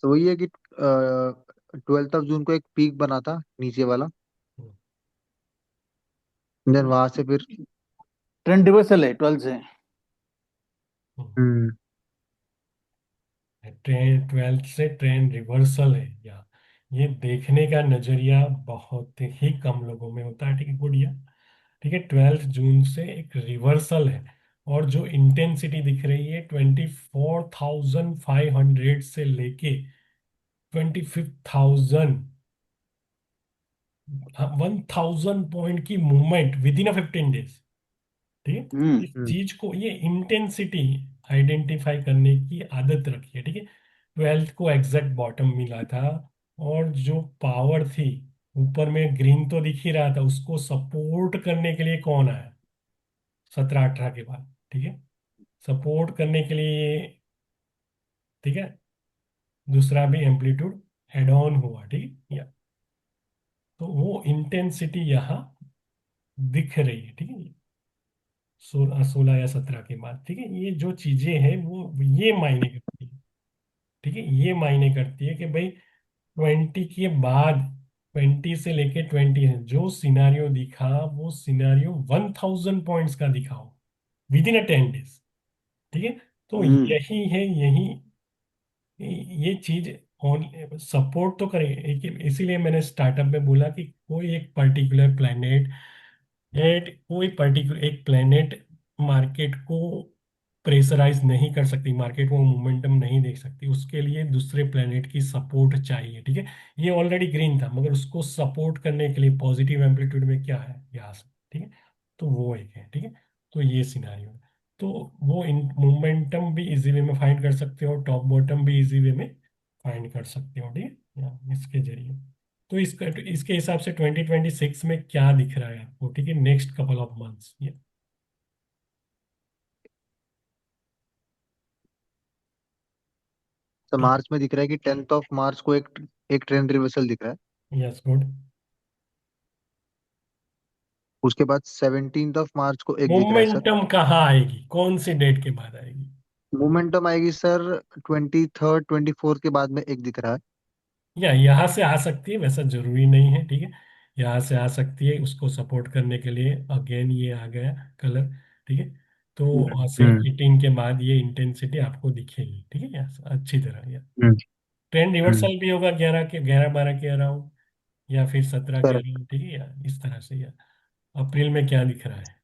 तो वही है कि 12 जून को एक पीक बना था नीचे वाला। हम्म, देन वहां से फिर। ट्रेंड रिवर्सल है 12 से। हम्म। हम्म। ट्रेन 12 से ट्रेन रिवर्सल है, या ये देखने का नजरिया बहुत ही कम लोगों में होता है, ठीक है, गुड़िया। ठीक है, 12 जून से एक रिवर्सल है, और जो इंटेंसिटी दिख रही है 24,500 से लेके 25,000, 1,000 पॉइंट की movement with in a 15 days. ठीक है। हम्म इस हम्म। चीज को, ये इंटेंसिटी आइडेंटिफाई करने की आदत रखिए, ठीक है। 12 को एग्जैक्ट बॉटम मिला था, और जो पावर थी, ऊपर में ग्रीन तो दिख ही रहा था, उसको सपोर्ट करने के लिए कौन आया? 17-18 के बाद, ठीक है। सपोर्ट करने के लिए, ठीक है, दूसरा भी एम्पलीट्यूड एड ऑन हुआ, ठीक है, या तो वो इंटेंसिटी यहाँ दिख रही है, ठीक है। 16 या 17 के बाद, ठीक है, ये जो चीजें हैं वो ये मायने करती है, ठीक है। ये मायने करती है कि भाई 20 के बाद, 20 से लेके 20 है, जो सिनारियो दिखा वो सिनारियो 1,000 पॉइंट्स का दिखाओ विद इन अ 10 डेज, ठीक है। तो हम्म यही है, यही ये चीज ऑन सपोर्ट तो करे इसीलिए मैंने स्टार्टअप में बोला कि कोई एक पर्टिकुलर प्लेनेट, कोई पर्टिकुलर एक प्लेनेट मार्केट को प्रेशराइज नहीं कर सकती, मार्केट को मोमेंटम नहीं दे सकती, उसके लिए दूसरे प्लेनेट की सपोर्ट चाहिए, ठीक है। ये ऑलरेडी ग्रीन था, मगर उसको सपोर्ट करने के लिए पॉजिटिव एम्पलीट्यूड में क्या है, यहाँ से, ठीक है। तो वो एक है, ठीक है। तो ये सिनारियो है। तो वो मोमेंटम भी इजी वे में फाइंड कर सकते हो, टॉप बॉटम भी इजी वे में फाइंड कर सकते हो, ठीक है, इसके जरिए। तो इसके हिसाब से 2026 में क्या दिख रहा है आपको, ठीक है, next couple of months? Sir March में दिख रहा है कि 10th ऑफ मार्च को एक एक ट्रेंड रिवर्सल दिख रहा है। Yes, good. उसके बाद 17th ऑफ मार्च को एक दिख रहा है सर। मोमेंटम कहाँ आएगी, कौन सी डेट के बाद आएगी? मोमेंटम आएगी सर 23rd 24th के बाद में एक दिख रहा है। या यहाँ से आ सकती है, वैसा जरूरी नहीं है, ठीक है। यहाँ से आ सकती है, उसको सपोर्ट करने के लिए अगेन ये आ गया कलर, ठीक है। तो हम्म 18 के बाद ये इंटेंसिटी आपको दिखेगी, ठीक है, यहाँ अच्छी तरह। या हम्म ट्रेंड हम्म रिवर्सल भी होगा 11 12 के अराउंड, या फिर 17 के करेक्ट। अराउंड, ठीक है, या इस तरह से। या अप्रैल में क्या दिख रहा है?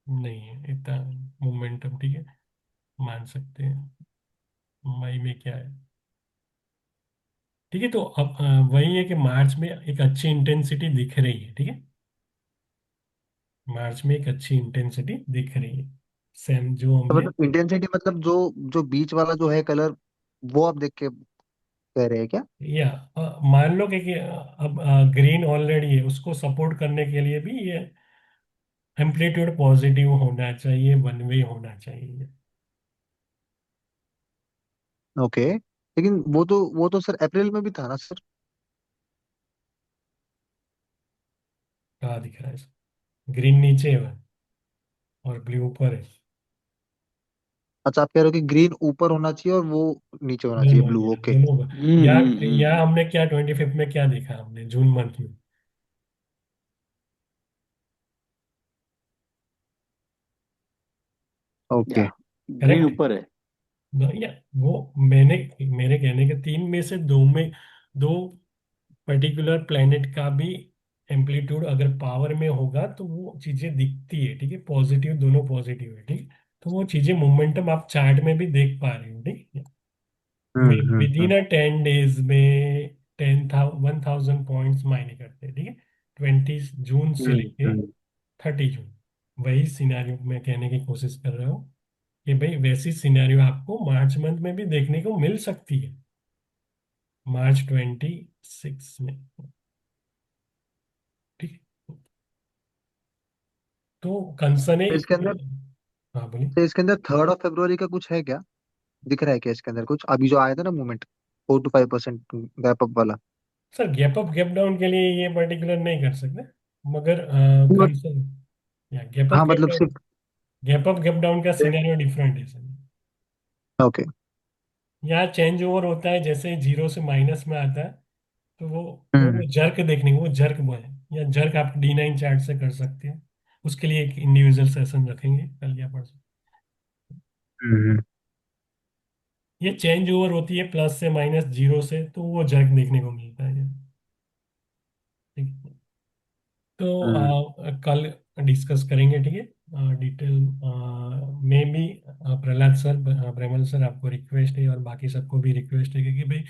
नहीं है इतना मोमेंटम, ठीक है, मान सकते हैं। मई में क्या है? ठीक है, तो अब वही है कि मार्च में एक अच्छी इंटेंसिटी दिख रही है, ठीक है। मार्च में एक अच्छी इंटेंसिटी दिख रही है, सेम जो तो हमने। मतलब इंटेंसिटी मतलब जो जो बीच वाला जो है कलर, वो आप देख के कह रहे हैं क्या? या मान लो कि अब ग्रीन ऑलरेडी है, उसको सपोर्ट करने के लिए भी ये एम्पलीट्यूड पॉजिटिव होना चाहिए, वन वे होना चाहिए। ओके, लेकिन वो तो सर अप्रैल में भी था ना सर। कहाँ दिख रहा है? ग्रीन नीचे है और ब्लू ऊपर है। अच्छा, आप कह रहे हो कि ग्रीन ऊपर होना चाहिए और वो नीचे होना चाहिए दोनों, ब्लू, या ओके। दोनों का। या हमने क्या 25 में क्या देखा हमने जून मंथ में? ओके। या ग्रीन करेक्ट। ऊपर है। या वो मैंने मेरे कहने के तीन में से दो में, दो पर्टिकुलर प्लेनेट का भी एम्पलीट्यूड अगर पावर में होगा तो वो चीजें दिखती है, ठीक है, पॉजिटिव, दोनों पॉजिटिव है, ठीक है। तो वो चीजें मोमेंटम आप चार्ट में भी देख पा रहे हो, ठीक है। With in hmm. 10 डेज में 10,000 पॉइंट्स मायने करते हैं, ठीक है। 20 जून से लेके हम्म। 30 जून। वही सिनेरियो मैं कहने की कोशिश कर रहा हूँ कि भाई वैसी सिनेरियो आपको मार्च मंथ में भी देखने को मिल सकती है, मार्च 26 में, ठीक है। तो कंसर्न है। तो इसके अंदर हाँ बोलिए। तो इसके अंदर 3rd of February का कुछ है क्या? दिख रहा है क्या इसके अंदर कुछ, अभी जो आया था ना मूवमेंट 4 to 5% गैप अप वाला? Sir gap up gap down के लिए ये पर्टिकुलर नहीं कर सकते, मगर बट कंसर्न, या गैप अप हाँ गैप मतलब डाउन, सिर्फ। गैप अप गैप डाउन का सिनेरियो डिफरेंट है सर। ओके। यहाँ चेंज ओवर होता है, जैसे जीरो से माइनस में आता है, तो वो हम्म जर्क देखने को, वो जर्क वो है, या जर्क आप D9 चार्ट से कर सकते हैं। उसके लिए एक इंडिविजुअल सेशन रखेंगे कल या परसों। हम्म ये चेंज ओवर होती है प्लस से माइनस, जीरो से, तो वो जर्क देखने को मिलता है, ठीक है। तो हम्म कल डिस्कस करेंगे, ठीक है, डिटेल में भी। प्रहलाद सर, प्रेमल सर, आपको रिक्वेस्ट है और बाकी सबको भी रिक्वेस्ट है कि भाई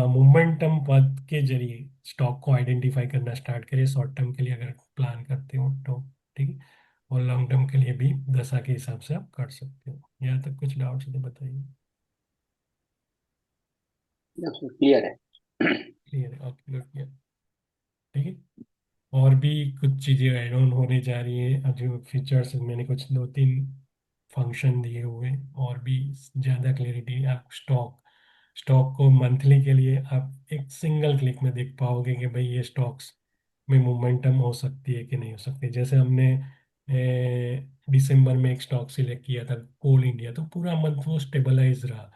मोमेंटम पद के जरिए स्टॉक को आइडेंटिफाई करना स्टार्ट करिए, शॉर्ट टर्म के लिए अगर प्लान करते हो तो, ठीक है। और लॉन्ग टर्म के लिए भी दशा के हिसाब से आप कर सकते हो। यहाँ तक कुछ डाउट्स है तो बताइए। क्लियर है। क्लियर है? ओके, क्लियर, ठीक है। और भी कुछ चीज़ें ऐड ऑन होने जा रही है, जो फीचर्स मैंने कुछ दो तीन फंक्शन दिए हुए, और भी ज़्यादा क्लैरिटी आप स्टॉक स्टॉक को मंथली के लिए आप एक सिंगल क्लिक में देख पाओगे कि भाई ये स्टॉक्स में मोमेंटम हो सकती है कि नहीं हो सकती। जैसे हमने दिसंबर में एक स्टॉक सिलेक्ट किया था, कोल इंडिया, तो पूरा मंथ वो स्टेबलाइज रहा,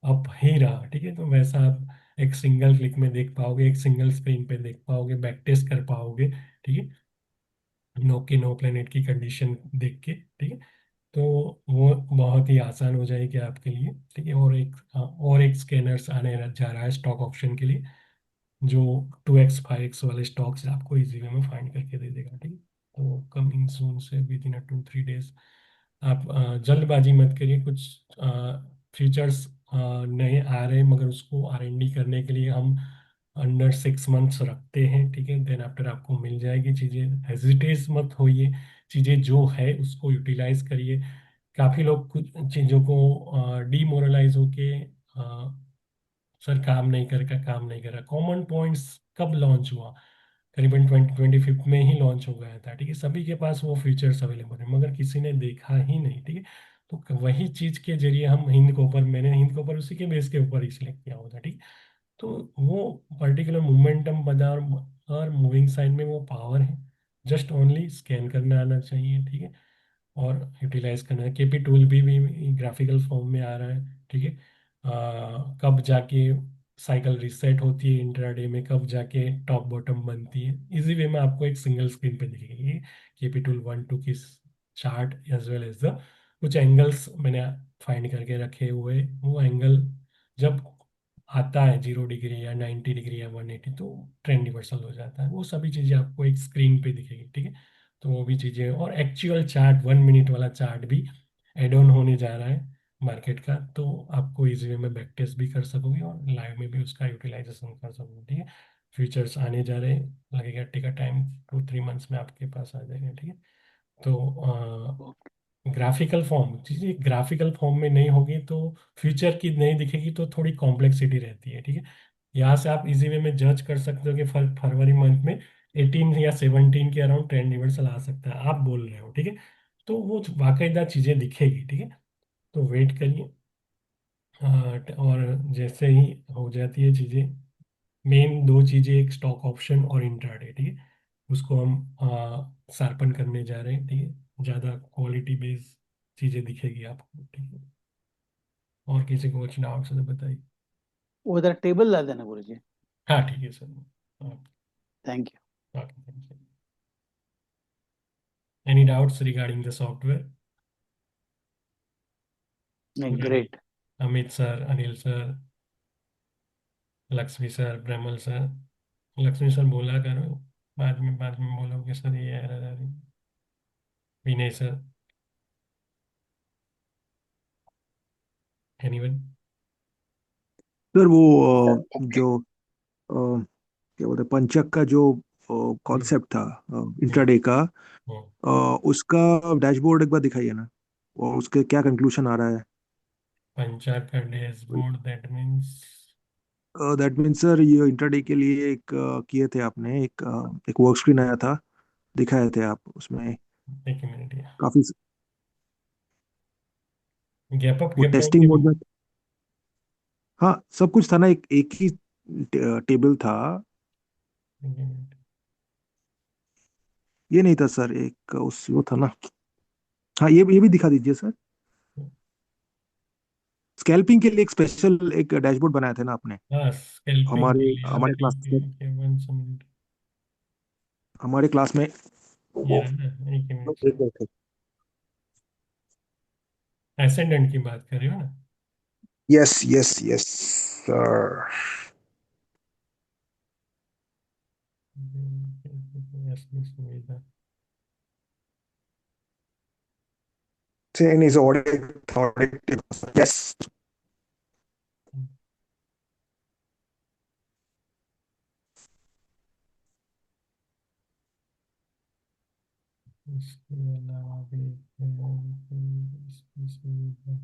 अप ही रहा, ठीक है। तो वैसा आप एक सिंगल क्लिक में देख पाओगे, एक सिंगल स्क्रीन पे देख पाओगे, बैक टेस्ट कर पाओगे, ठीक है, नो की नो प्लेनेट की कंडीशन देख के, ठीक है। तो वो बहुत ही आसान हो जाएगी आपके लिए, ठीक है। और एक स्कैनर्स आने जा रहा है स्टॉक ऑप्शन के लिए, जो 2x 5x वाले स्टॉक्स आपको इजी वे में फाइंड करके दे देगा, ठीक है। तो कमिंग सून से विद इन 2 3 डेज। आप जल्दबाजी मत करिए, कुछ फीचर्स नए आ रहे हैं, मगर उसको R&D करने के लिए हम अंडर 6 मंथ्स रखते हैं, ठीक है। देन आफ्टर आपको मिल जाएगी चीज़ें, हेजिटेट मत होइए, चीज़ें जो है उसको यूटिलाइज करिए। काफ़ी लोग कुछ चीज़ों को डीमोरलाइज होके, सर काम नहीं करेगा, काम नहीं करेगा। कॉमन पॉइंट्स कब लॉन्च हुआ? करीबन 2025 में ही लॉन्च हो गया था, ठीक है। सभी के पास वो फीचर्स अवेलेबल है, मगर किसी ने देखा ही नहीं, ठीक है। तो वही चीज के जरिए हम हिंद कॉपर, मैंने हिंद कॉपर उसी के बेस के ऊपर ही सिलेक्ट किया हुआ था, ठीक। तो वो पर्टिकुलर मोमेंटम बाजार और मूविंग साइड में वो पावर है, जस्ट ओनली स्कैन करना आना चाहिए, ठीक है। और यूटिलाइज करना है। केपी टूल भी ग्राफिकल फॉर्म में आ रहा है, ठीक है। कब जाके साइकिल रिसेट होती है इंट्राडे में, कब जाके टॉप बॉटम बनती है, इजी वे में आपको एक सिंगल स्क्रीन पे दिखेगी केपी टूल 1 2 की chart, as well as the कुछ एंगल्स मैंने फाइंड करके रखे हुए। वो एंगल जब आता है 0 डिग्री या 90 डिग्री या 180, तो ट्रेंड रिवर्सल हो जाता है। वो सभी चीज़ें आपको एक स्क्रीन पे दिखेगी, ठीक है। तो वो भी चीज़ें, और एक्चुअल चार्ट 1 मिनट वाला चार्ट भी एड ऑन होने जा रहा है मार्केट का, तो आपको इजी वे में बैक टेस्ट भी कर सकोगे और लाइव में भी उसका यूटिलाइजेशन कर सकोगे, ठीक है। फ्यूचर्स आने जा रहे हैं, लगेगा टिका टाइम 2 3 मंथ्स में आपके पास आ जाएगा, ठीक है। तो ग्राफिकल फॉर्म चीज़ें ग्राफिकल फॉर्म में नहीं होगी तो फ्यूचर की नहीं दिखेगी, तो थोड़ी कॉम्प्लेक्सिटी रहती है, ठीक है। यहाँ से आप इजी वे में जज कर सकते हो कि फरवरी मंथ में 18 या 17 के अराउंड ट्रेंड रिवर्सल आ सकता है, आप बोल रहे हो, ठीक है। तो वो बाकायदा चीज़ें दिखेगी, ठीक है। तो वेट करिए। और जैसे ही हो जाती है चीज़ें, मेन दो चीज़ें, एक स्टॉक ऑप्शन और इंट्राडे, ठीक है। उसको हम शार्पन करने जा रहे हैं, ठीक है। ज़्यादा क्वालिटी बेस्ड चीज़ें दिखेगी आपको, ठीक है। और किसी को कुछ डाउट्स है तो बताइए। वो जरा टेबल ला देना गुरुजी। हाँ ठीक है sir. Thank you. Okay, thank you. Any doubts regarding the software? नहीं, great. Amit sir, Anil sir, Lakshmi sir, Brahmal sir. Lakshmi sir बोला करो, बाद में बोलोगे सर ये एरर आ रही। विनय सर, एनीवन? सर वो सर जो क्या बोलते हैं, पंचक का जो कॉन्सेप्ट था इंट्राडे का, उसका डैशबोर्ड एक बार दिखाइए ना, और उसके क्या कंक्लूजन आ रहा है। पंचाक का dashboard, that means? That means sir, ये इंट्राडे के लिए एक किए थे आपने, एक वर्क स्क्रीन आया था, दिखाए थे आप उसमें एक मिनट, काफी। गैप अप वो गैप डाउन टेस्टिंग के? मोड में, हाँ सब कुछ था ना, एक ही टेबल था। एक मिनट। ये नहीं था सर, एक उस वो था ना। हाँ, ये भी दिखा दीजिए सर। स्कैल्पिंग के लिए एक स्पेशल एक डैशबोर्ड बनाया था ना आपने, हाँ, स्कैल्पिंग के हमारे लिए, हाँ हमारे क्लास ठीक है, में, वन मिनट। हमारे क्लास में ये वो रहा ना, एक लोग मिनट देख सर। रहे थे। एसेंडेंट की बात कर रहे हो ना? Yes yes yes sir. असली सुविधा। Saying is audit. Yes. इसके अलावा भी इसकी सुविधा।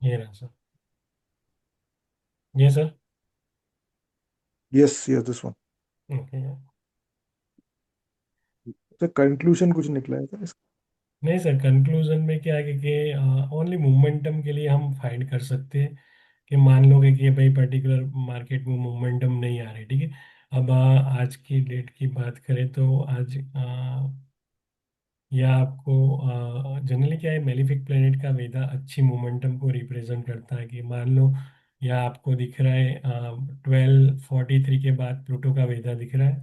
ये रहा सर, ये sir. Yes, yes, this one. Okay. तो कंक्लूजन कुछ निकला है क्या इसका? नहीं सर, कंक्लूजन में क्या है कि ओनली मोमेंटम के लिए हम फाइंड कर सकते हैं कि मान लो कि भाई पर्टिकुलर मार्केट में मोमेंटम नहीं आ रही, ठीक है। अब आज की डेट की बात करें तो आज या आपको जनरली क्या है, मेलिफिक प्लेनेट का वेदा अच्छी मोमेंटम को रिप्रेजेंट करता है, कि मान लो या आपको दिख रहा है 1243 के बाद प्लूटो का वेदा दिख रहा है,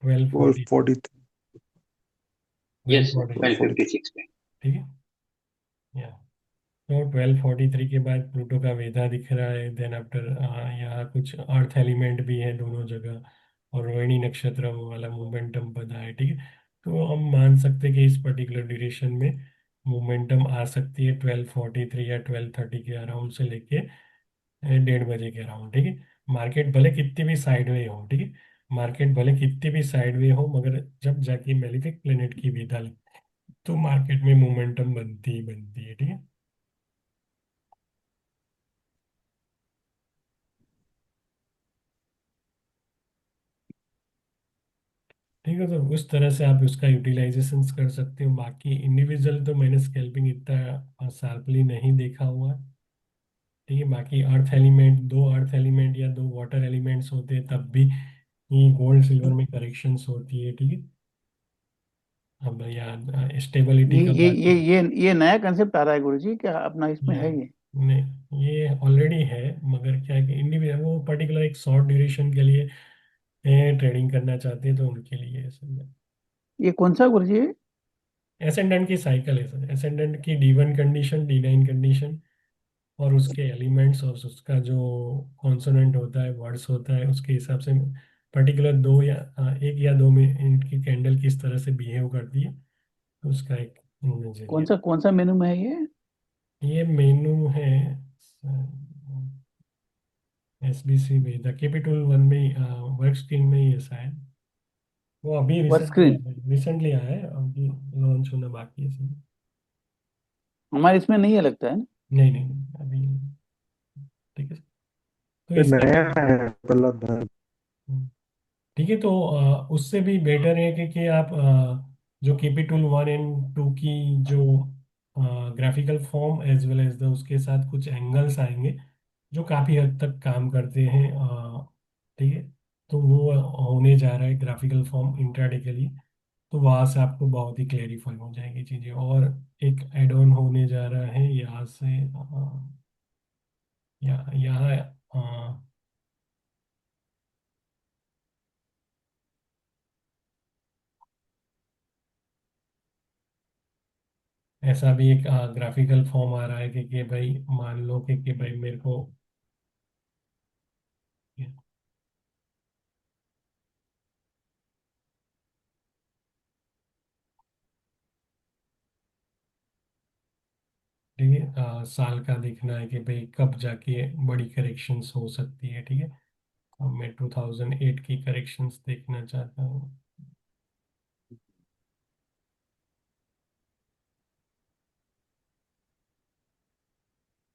1240, 40, यस, 1240, 1256 40। पे। ठीक है। या तो 1243 के बाद प्लूटो का वेधा दिख रहा है, देन आफ्टर यहाँ कुछ अर्थ एलिमेंट भी है दोनों जगह, और रोहिणी नक्षत्र वाला मोमेंटम बना है, ठीक है। तो हम मान सकते हैं कि इस पर्टिकुलर ड्यूरेशन में मोमेंटम आ सकती है 1243 या 1230 के अराउंड से लेके 1:30 बजे के अराउंड, ठीक है। मार्केट भले कितनी भी साइडवे हो, ठीक है, मार्केट भले कितनी भी साइडवे हो, मगर जब जाके मेलिफिक प्लेनेट की विदा ले तो मार्केट में मोमेंटम बनती ही बनती है, ठीक है। ठीक है, तो उस तरह से आप उसका यूटिलाइजेशन कर सकते हो। बाकी इंडिविजुअल तो मैंने स्कैल्पिंग इतना शार्पली नहीं देखा हुआ, ठीक है। बाकी अर्थ एलिमेंट, दो अर्थ एलिमेंट या दो वाटर एलिमेंट्स होते हैं तब भी गोल्ड सिल्वर में करेक्शंस होती है, ठीक है। अब या स्टेबिलिटी का बात करें। ये नया कंसेप्ट आ रहा है गुरुजी, क्या अपना इसमें या है ये? नहीं, ये ऑलरेडी है, मगर क्या है कि इंडिविजुअल वो पर्टिकुलर एक शॉर्ट ड्यूरेशन के लिए ट्रेडिंग करना चाहते हैं तो उनके लिए है सर। ये कौन सा गुरुजी है? एसेंडेंट की साइकिल है सर, एसेंडेंट की D1 कंडीशन, D9 कंडीशन, और उसके एलिमेंट्स और उसका जो कॉन्सोनेंट होता है, वर्ड्स होता है, उसके हिसाब से पर्टिकुलर दो या एक या दो में इनकी कैंडल किस तरह से बिहेव करती है, तो उसका एक नजरिया। कौन सा मेनू में है ये? ये मेनू है SBC में, द कैपिटल वन में, वर्क स्क्रीन में ही है शायद। वो अभी वर्क रिसेंटली स्क्रीन रिसेंटली आया है, अभी लॉन्च होना बाकी है सर। हमारे इसमें नहीं है लगता है। नहीं नहीं नहीं, अभी नहीं। ठीक है, तो ये इस नया तरह। है प्रहलाद भर। ठीक है, तो उससे भी बेटर है कि आप जो केपी टूल 1 एंड 2 की जो graphical form as well as the उसके साथ कुछ एंगल्स आएंगे जो काफ़ी हद तक काम करते हैं, ठीक है। तो वो होने जा रहा है ग्राफिकल फॉर्म इंट्राडे के लिए, तो वहाँ से आपको बहुत ही क्लेरिफाई हो जाएगी चीज़ें। और एक एड ऑन होने जा रहा है यहाँ से, यहाँ ऐसा भी एक ग्राफिकल फॉर्म आ रहा है कि भाई मान लो कि भाई मेरे को, ठीक है, साल का देखना है कि भाई कब जाके बड़ी करेक्शंस हो सकती है, ठीक है। अब मैं 2008 की करेक्शंस देखना चाहता हूँ,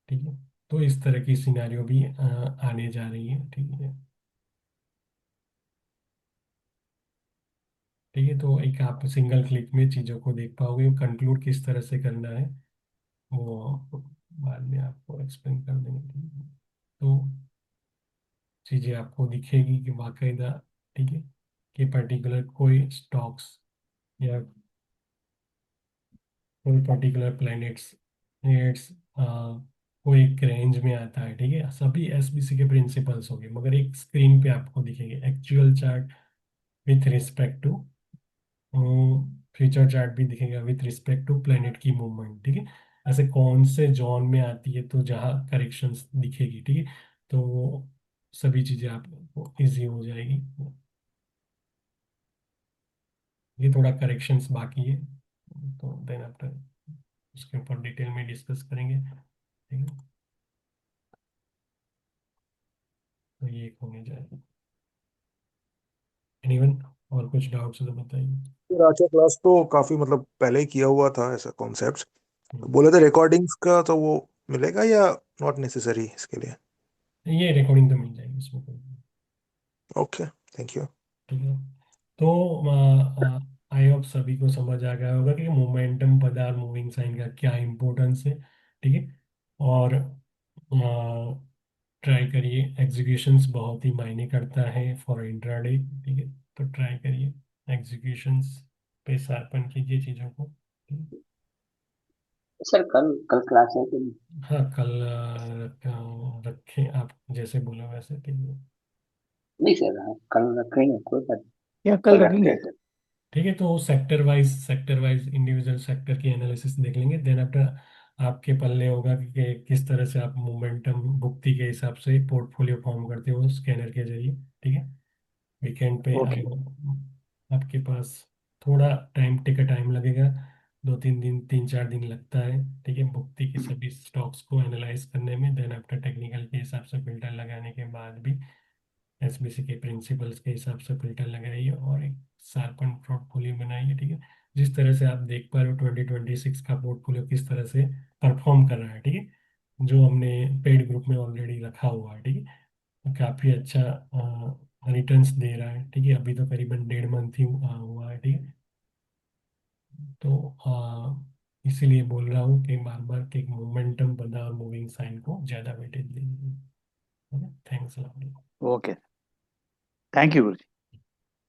ठीक है। तो इस तरह की सिनेरियो भी आने जा रही है, ठीक है। ठीक है, तो एक आप सिंगल क्लिक में चीज़ों को देख पाओगे, कंक्लूड किस तरह से करना है वो बाद में आपको एक्सप्लेन कर देंगे, ठीक है। तो चीज़ें आपको दिखेगी कि बाकायदा, ठीक है, कि पर्टिकुलर कोई स्टॉक्स या कोई पर्टिकुलर प्लैनेट्स प्लैनेट्स कोई एक रेंज में आता है, ठीक है। सभी SBC के प्रिंसिपल्स होंगे, मगर एक स्क्रीन पे आपको दिखेंगे actual chart with respect to, future chart भी दिखेगा विथ रिस्पेक्ट टू प्लैनेट की मूवमेंट, ठीक है। ऐसे कौन से जोन में आती है तो जहाँ करेक्शंस दिखेगी, ठीक है। तो वो सभी चीज़ें आपको इजी हो जाएगी। ये थोड़ा करेक्शंस बाकी है, तो देन आफ्टर उसके ऊपर डिटेल में डिस्कस करेंगे, ठीक है। तो ये एक होने जाएगा। एनीवन और कुछ डाउट्स हो तो बताइए। राजा क्लास तो काफी मतलब पहले ही किया हुआ था ऐसा कॉन्सेप्ट। हम्म। तो बोले थे रिकॉर्डिंग्स का तो वो मिलेगा या नॉट नेसेसरी इसके लिए? ये रिकॉर्डिंग तो मिल जाएगी इसमें कोई, ओके, थैंक यू। ठीक है। तो आई होप सभी को समझ आ गया होगा कि मोमेंटम पदार्थ मूविंग साइन का क्या इम्पोर्टेंस है, ठीक है। और ट्राई करिए, एग्जीक्यूशंस बहुत ही मायने करता है फॉर इंट्राडे, ठीक है। तो ट्राई करिए एग्जीक्यूशंस पे शार्पन कीजिए चीज़ों को, ठीक है? सर कल कल क्लास है कि नहीं? हाँ, कल रखें आप जैसे बोला वैसे, ठीक है। नहीं सर, हाँ, कल रखेंगे, कोई बात नहीं। या कल कल रखते रखेंगे? हैं सर। ठीक है, तो सेक्टर वाइज इंडिविजुअल सेक्टर की एनालिसिस देख लेंगे, देन आफ्टर आपके पल्ले होगा कि किस तरह से आप मोमेंटम भुक्ति के हिसाब से पोर्टफोलियो फॉर्म करते हो स्कैनर के जरिए। ठीक है, वीकेंड पे आई ओके। हो आपके पास थोड़ा टाइम लगेगा, 2-3 दिन 3-4 दिन लगता है। ठीक है, भुक्ति की सभी स्टॉक्स को एनालाइज करने में, देन आफ्टर टेक्निकल के हिसाब से फिल्टर लगाने के बाद भी एसबीसी के प्रिंसिपल्स के हिसाब से फिल्टर लगाइए और एक शार्पन पोर्टफोलियो बनाइए। ठीक है, जिस तरह से आप देख पा रहे हो 2026 का पोर्टफोलियो किस तरह से परफॉर्म कर रहा है। ठीक है, जो हमने पेड ग्रुप में ऑलरेडी रखा हुआ है। ठीक है, काफ़ी अच्छा रिटर्न्स दे रहा है। ठीक है, अभी तो करीबन 1.5 मंथ ही हुआ है। ठीक है, तो इसीलिए बोल रहा हूँ कि बार बार कि मोमेंटम बना और मूविंग साइन को ज़्यादा वेटेज दीजिए। Thanks lot. Okay, thank you गुरु जी।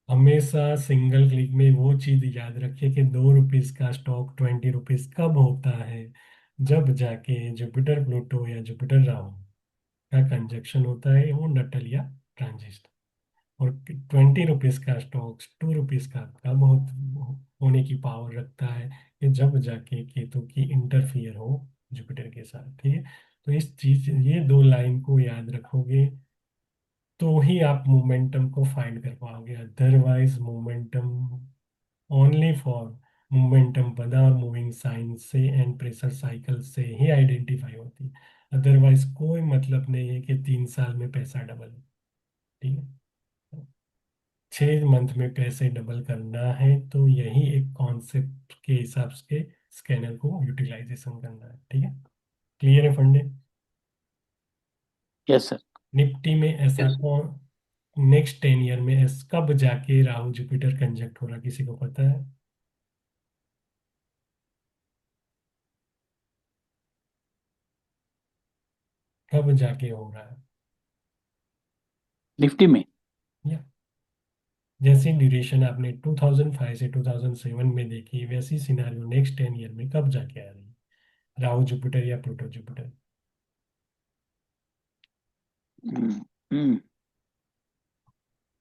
हमेशा सिंगल क्लिक में वो चीज याद रखिए कि 2 रुपीज का स्टॉक 20 रुपीज कब होता है, जब जाके जुपिटर प्लूटो या जुपिटर राहु का कंजक्शन होता है, वो नटल या ट्रांजिस्ट। और 20 रुपीज का स्टॉक 2 रुपीज का कब होने की पावर रखता है, कि जब जाके केतु की इंटरफियर हो जुपिटर के साथ। ठीक है, तो इस चीज ये 2 लाइन को याद रखोगे तो ही आप मोमेंटम को फाइंड कर पाओगे। Otherwise momentum only for momentum पदा और मूविंग साइन से एंड प्रेशर साइकिल से ही आइडेंटिफाई होती है। अदरवाइज कोई मतलब नहीं है कि 3 साल में पैसा डबल। ठीक है, 6 मंथ में पैसे डबल करना है तो यही एक कॉन्सेप्ट के हिसाब से स्कैनर को यूटिलाइजेशन करना है। ठीक है, क्लियर है फंडे? Yes sir. निफ्टी में ऐसा यस। कौन नेक्स्ट 10 ईयर में कब जाके राहु जुपिटर कंजक्ट हो रहा, किसी को पता है? कब जाके हो रहा है? निफ्टी में या जैसी ड्यूरेशन आपने 2005 से 2007 में देखी, वैसी सिनारियो नेक्स्ट 10 ईयर में कब जाके आ रही है, राहु जुपिटर या प्लूटो जुपिटर? हम्म, हम्म,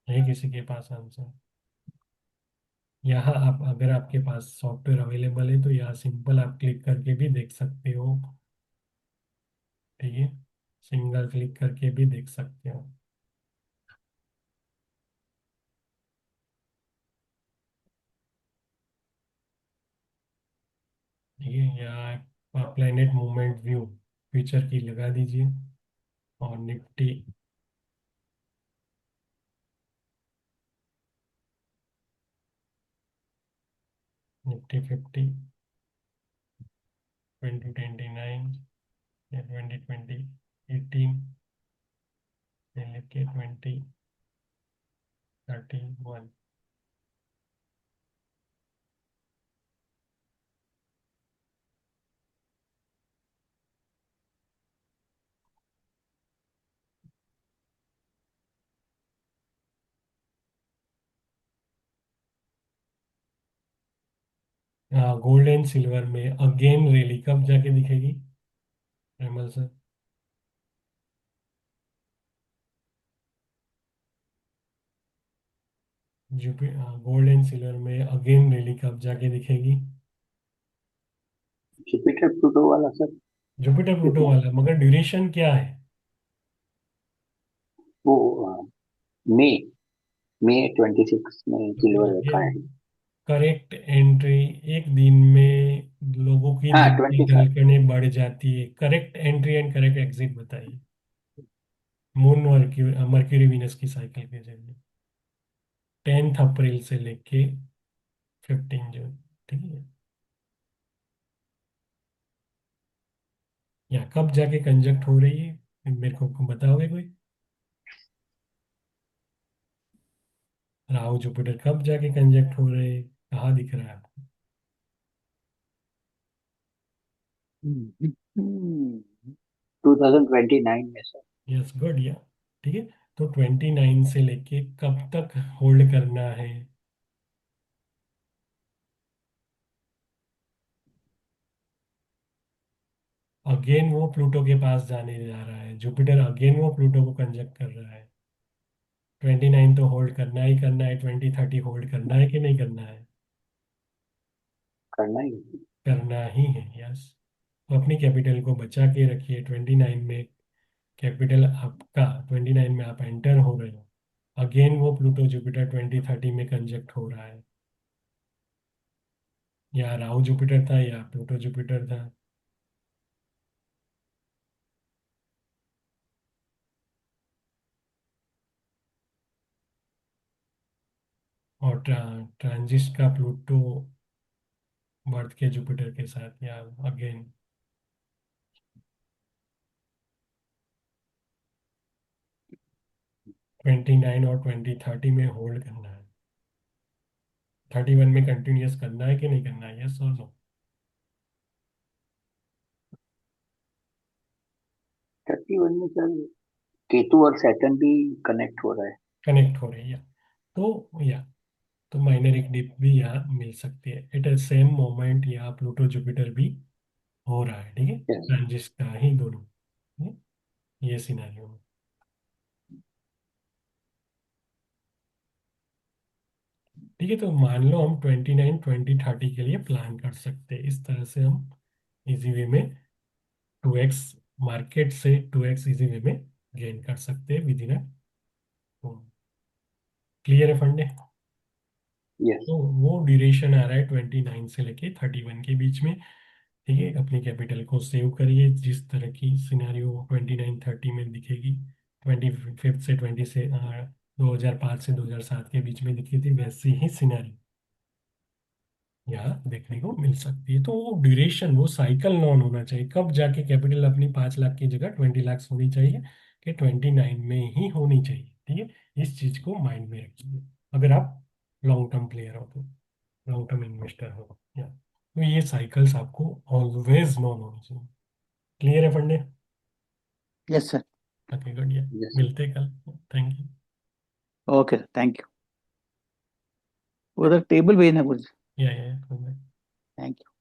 है किसी के पास आंसर? यहाँ आप अगर आपके पास सॉफ्टवेयर अवेलेबल है तो यहाँ सिंपल आप क्लिक करके भी देख सकते हो। ठीक है, सिंगल क्लिक करके भी देख सकते हो। ठीक है, यहाँ प्लेनेट मूवमेंट व्यू फीचर की लगा दीजिए और निफ्टी निफ्टी 50 2029 या 2018 से लेके 2031। गोल्ड एंड सिल्वर में अगेन रैली कब जाके दिखेगी रेमल सर? गोल्ड एंड सिल्वर में अगेन रैली कब जाके दिखेगी? जुपिटर प्लूटो वाला सर। जुपिटर प्लूटो वाला, मगर ड्यूरेशन क्या है? वो मई मई 26 में सिल्वर रखा अगेन है। करेक्ट एंट्री, एक दिन में लोगों की हाँ दिन की 25। धड़कनें बढ़ जाती है। Correct entry and correct exit बताइए मून मर्क्यूरी वीनस की साइकिल के जरिए 10 अप्रैल से लेके 15 जून। ठीक है, या कब जाके कंजक्ट हो रही है मेरे को बताओगे कोई? राहु जुपिटर कब जाके कंजक्ट हो रहे हैं, कहाँ दिख रहा है आपको? 2029 में सर। यस गुड या ठीक है, तो 29 से लेके कब तक होल्ड करना है? अगेन वो प्लूटो के पास जाने जा रहा है, जुपिटर अगेन वो प्लूटो को कंजक्ट कर रहा है। 29 तो होल्ड करना ही करना है, 2030 होल्ड करना है कि नहीं करना है? करना ही। करना ही है, यस। तो अपनी कैपिटल को बचा के रखिए। 29 में कैपिटल आपका, 29 में आप एंटर हो रहे हो, अगेन वो प्लूटो जुपिटर 2030 में कंजक्ट हो रहा है। या राहु जुपिटर था या प्लूटो जुपिटर था। और ट्रांजिस्ट का प्लूटो बर्थ के जुपिटर के साथ, या अगेन 29 और 2030 में होल्ड करना है। 31 में कंटिन्यूस करना है कि नहीं करना है, यस और नो। 31 में सर केतु और सैटर्न भी कनेक्ट हो रहा है। कनेक्ट हो रही है, या तो माइनर एक डिप भी यहाँ मिल सकती है। एट अ सेम मोमेंट यहाँ प्लूटो जुपिटर भी हो रहा है, ठीक है, यस। ट्रांजिट का ही दोनों। ये सिनेरियो में ठीक है। तो मान लो हम 29 2030 के लिए प्लान कर सकते हैं। इस तरह से हम इजी वे में 2x, मार्केट से 2x इजी वे में गेन कर सकते हैं विद इन अ। क्लियर है फंडे। यस। तो वो ड्यूरेशन आ रहा है 29 से लेके 31 के बीच में, ठीक है। अपनी कैपिटल को सेव करिए। जिस तरह की सिनेरियो 29-30 में दिखेगी, 25 से 20 से 2005 से 2007 के बीच में दिखी थी, वैसी ही सिनेरियो यहाँ देखने को मिल सकती है। तो वो ड्यूरेशन, वो साइकिल नॉन होना चाहिए। कब जाके कैपिटल अपनी 5 लाख की जगह 20 लाख होनी चाहिए, कि 29 में ही होनी चाहिए, ठीक है। इस चीज को माइंड में रखिए अगर आप लॉन्ग टर्म प्लेयर हो, तो लॉन्ग टर्म इन्वेस्टर हो, या तो ये साइकिल्स आपको ऑलवेज नॉन होनी चाहिए। क्लियर है फंडे। Yes sir. ओके गुड, या यस। मिलते हैं कल। Thank you. Okay thank you. उधर टेबल भेजना कुछ। या थैंक यू।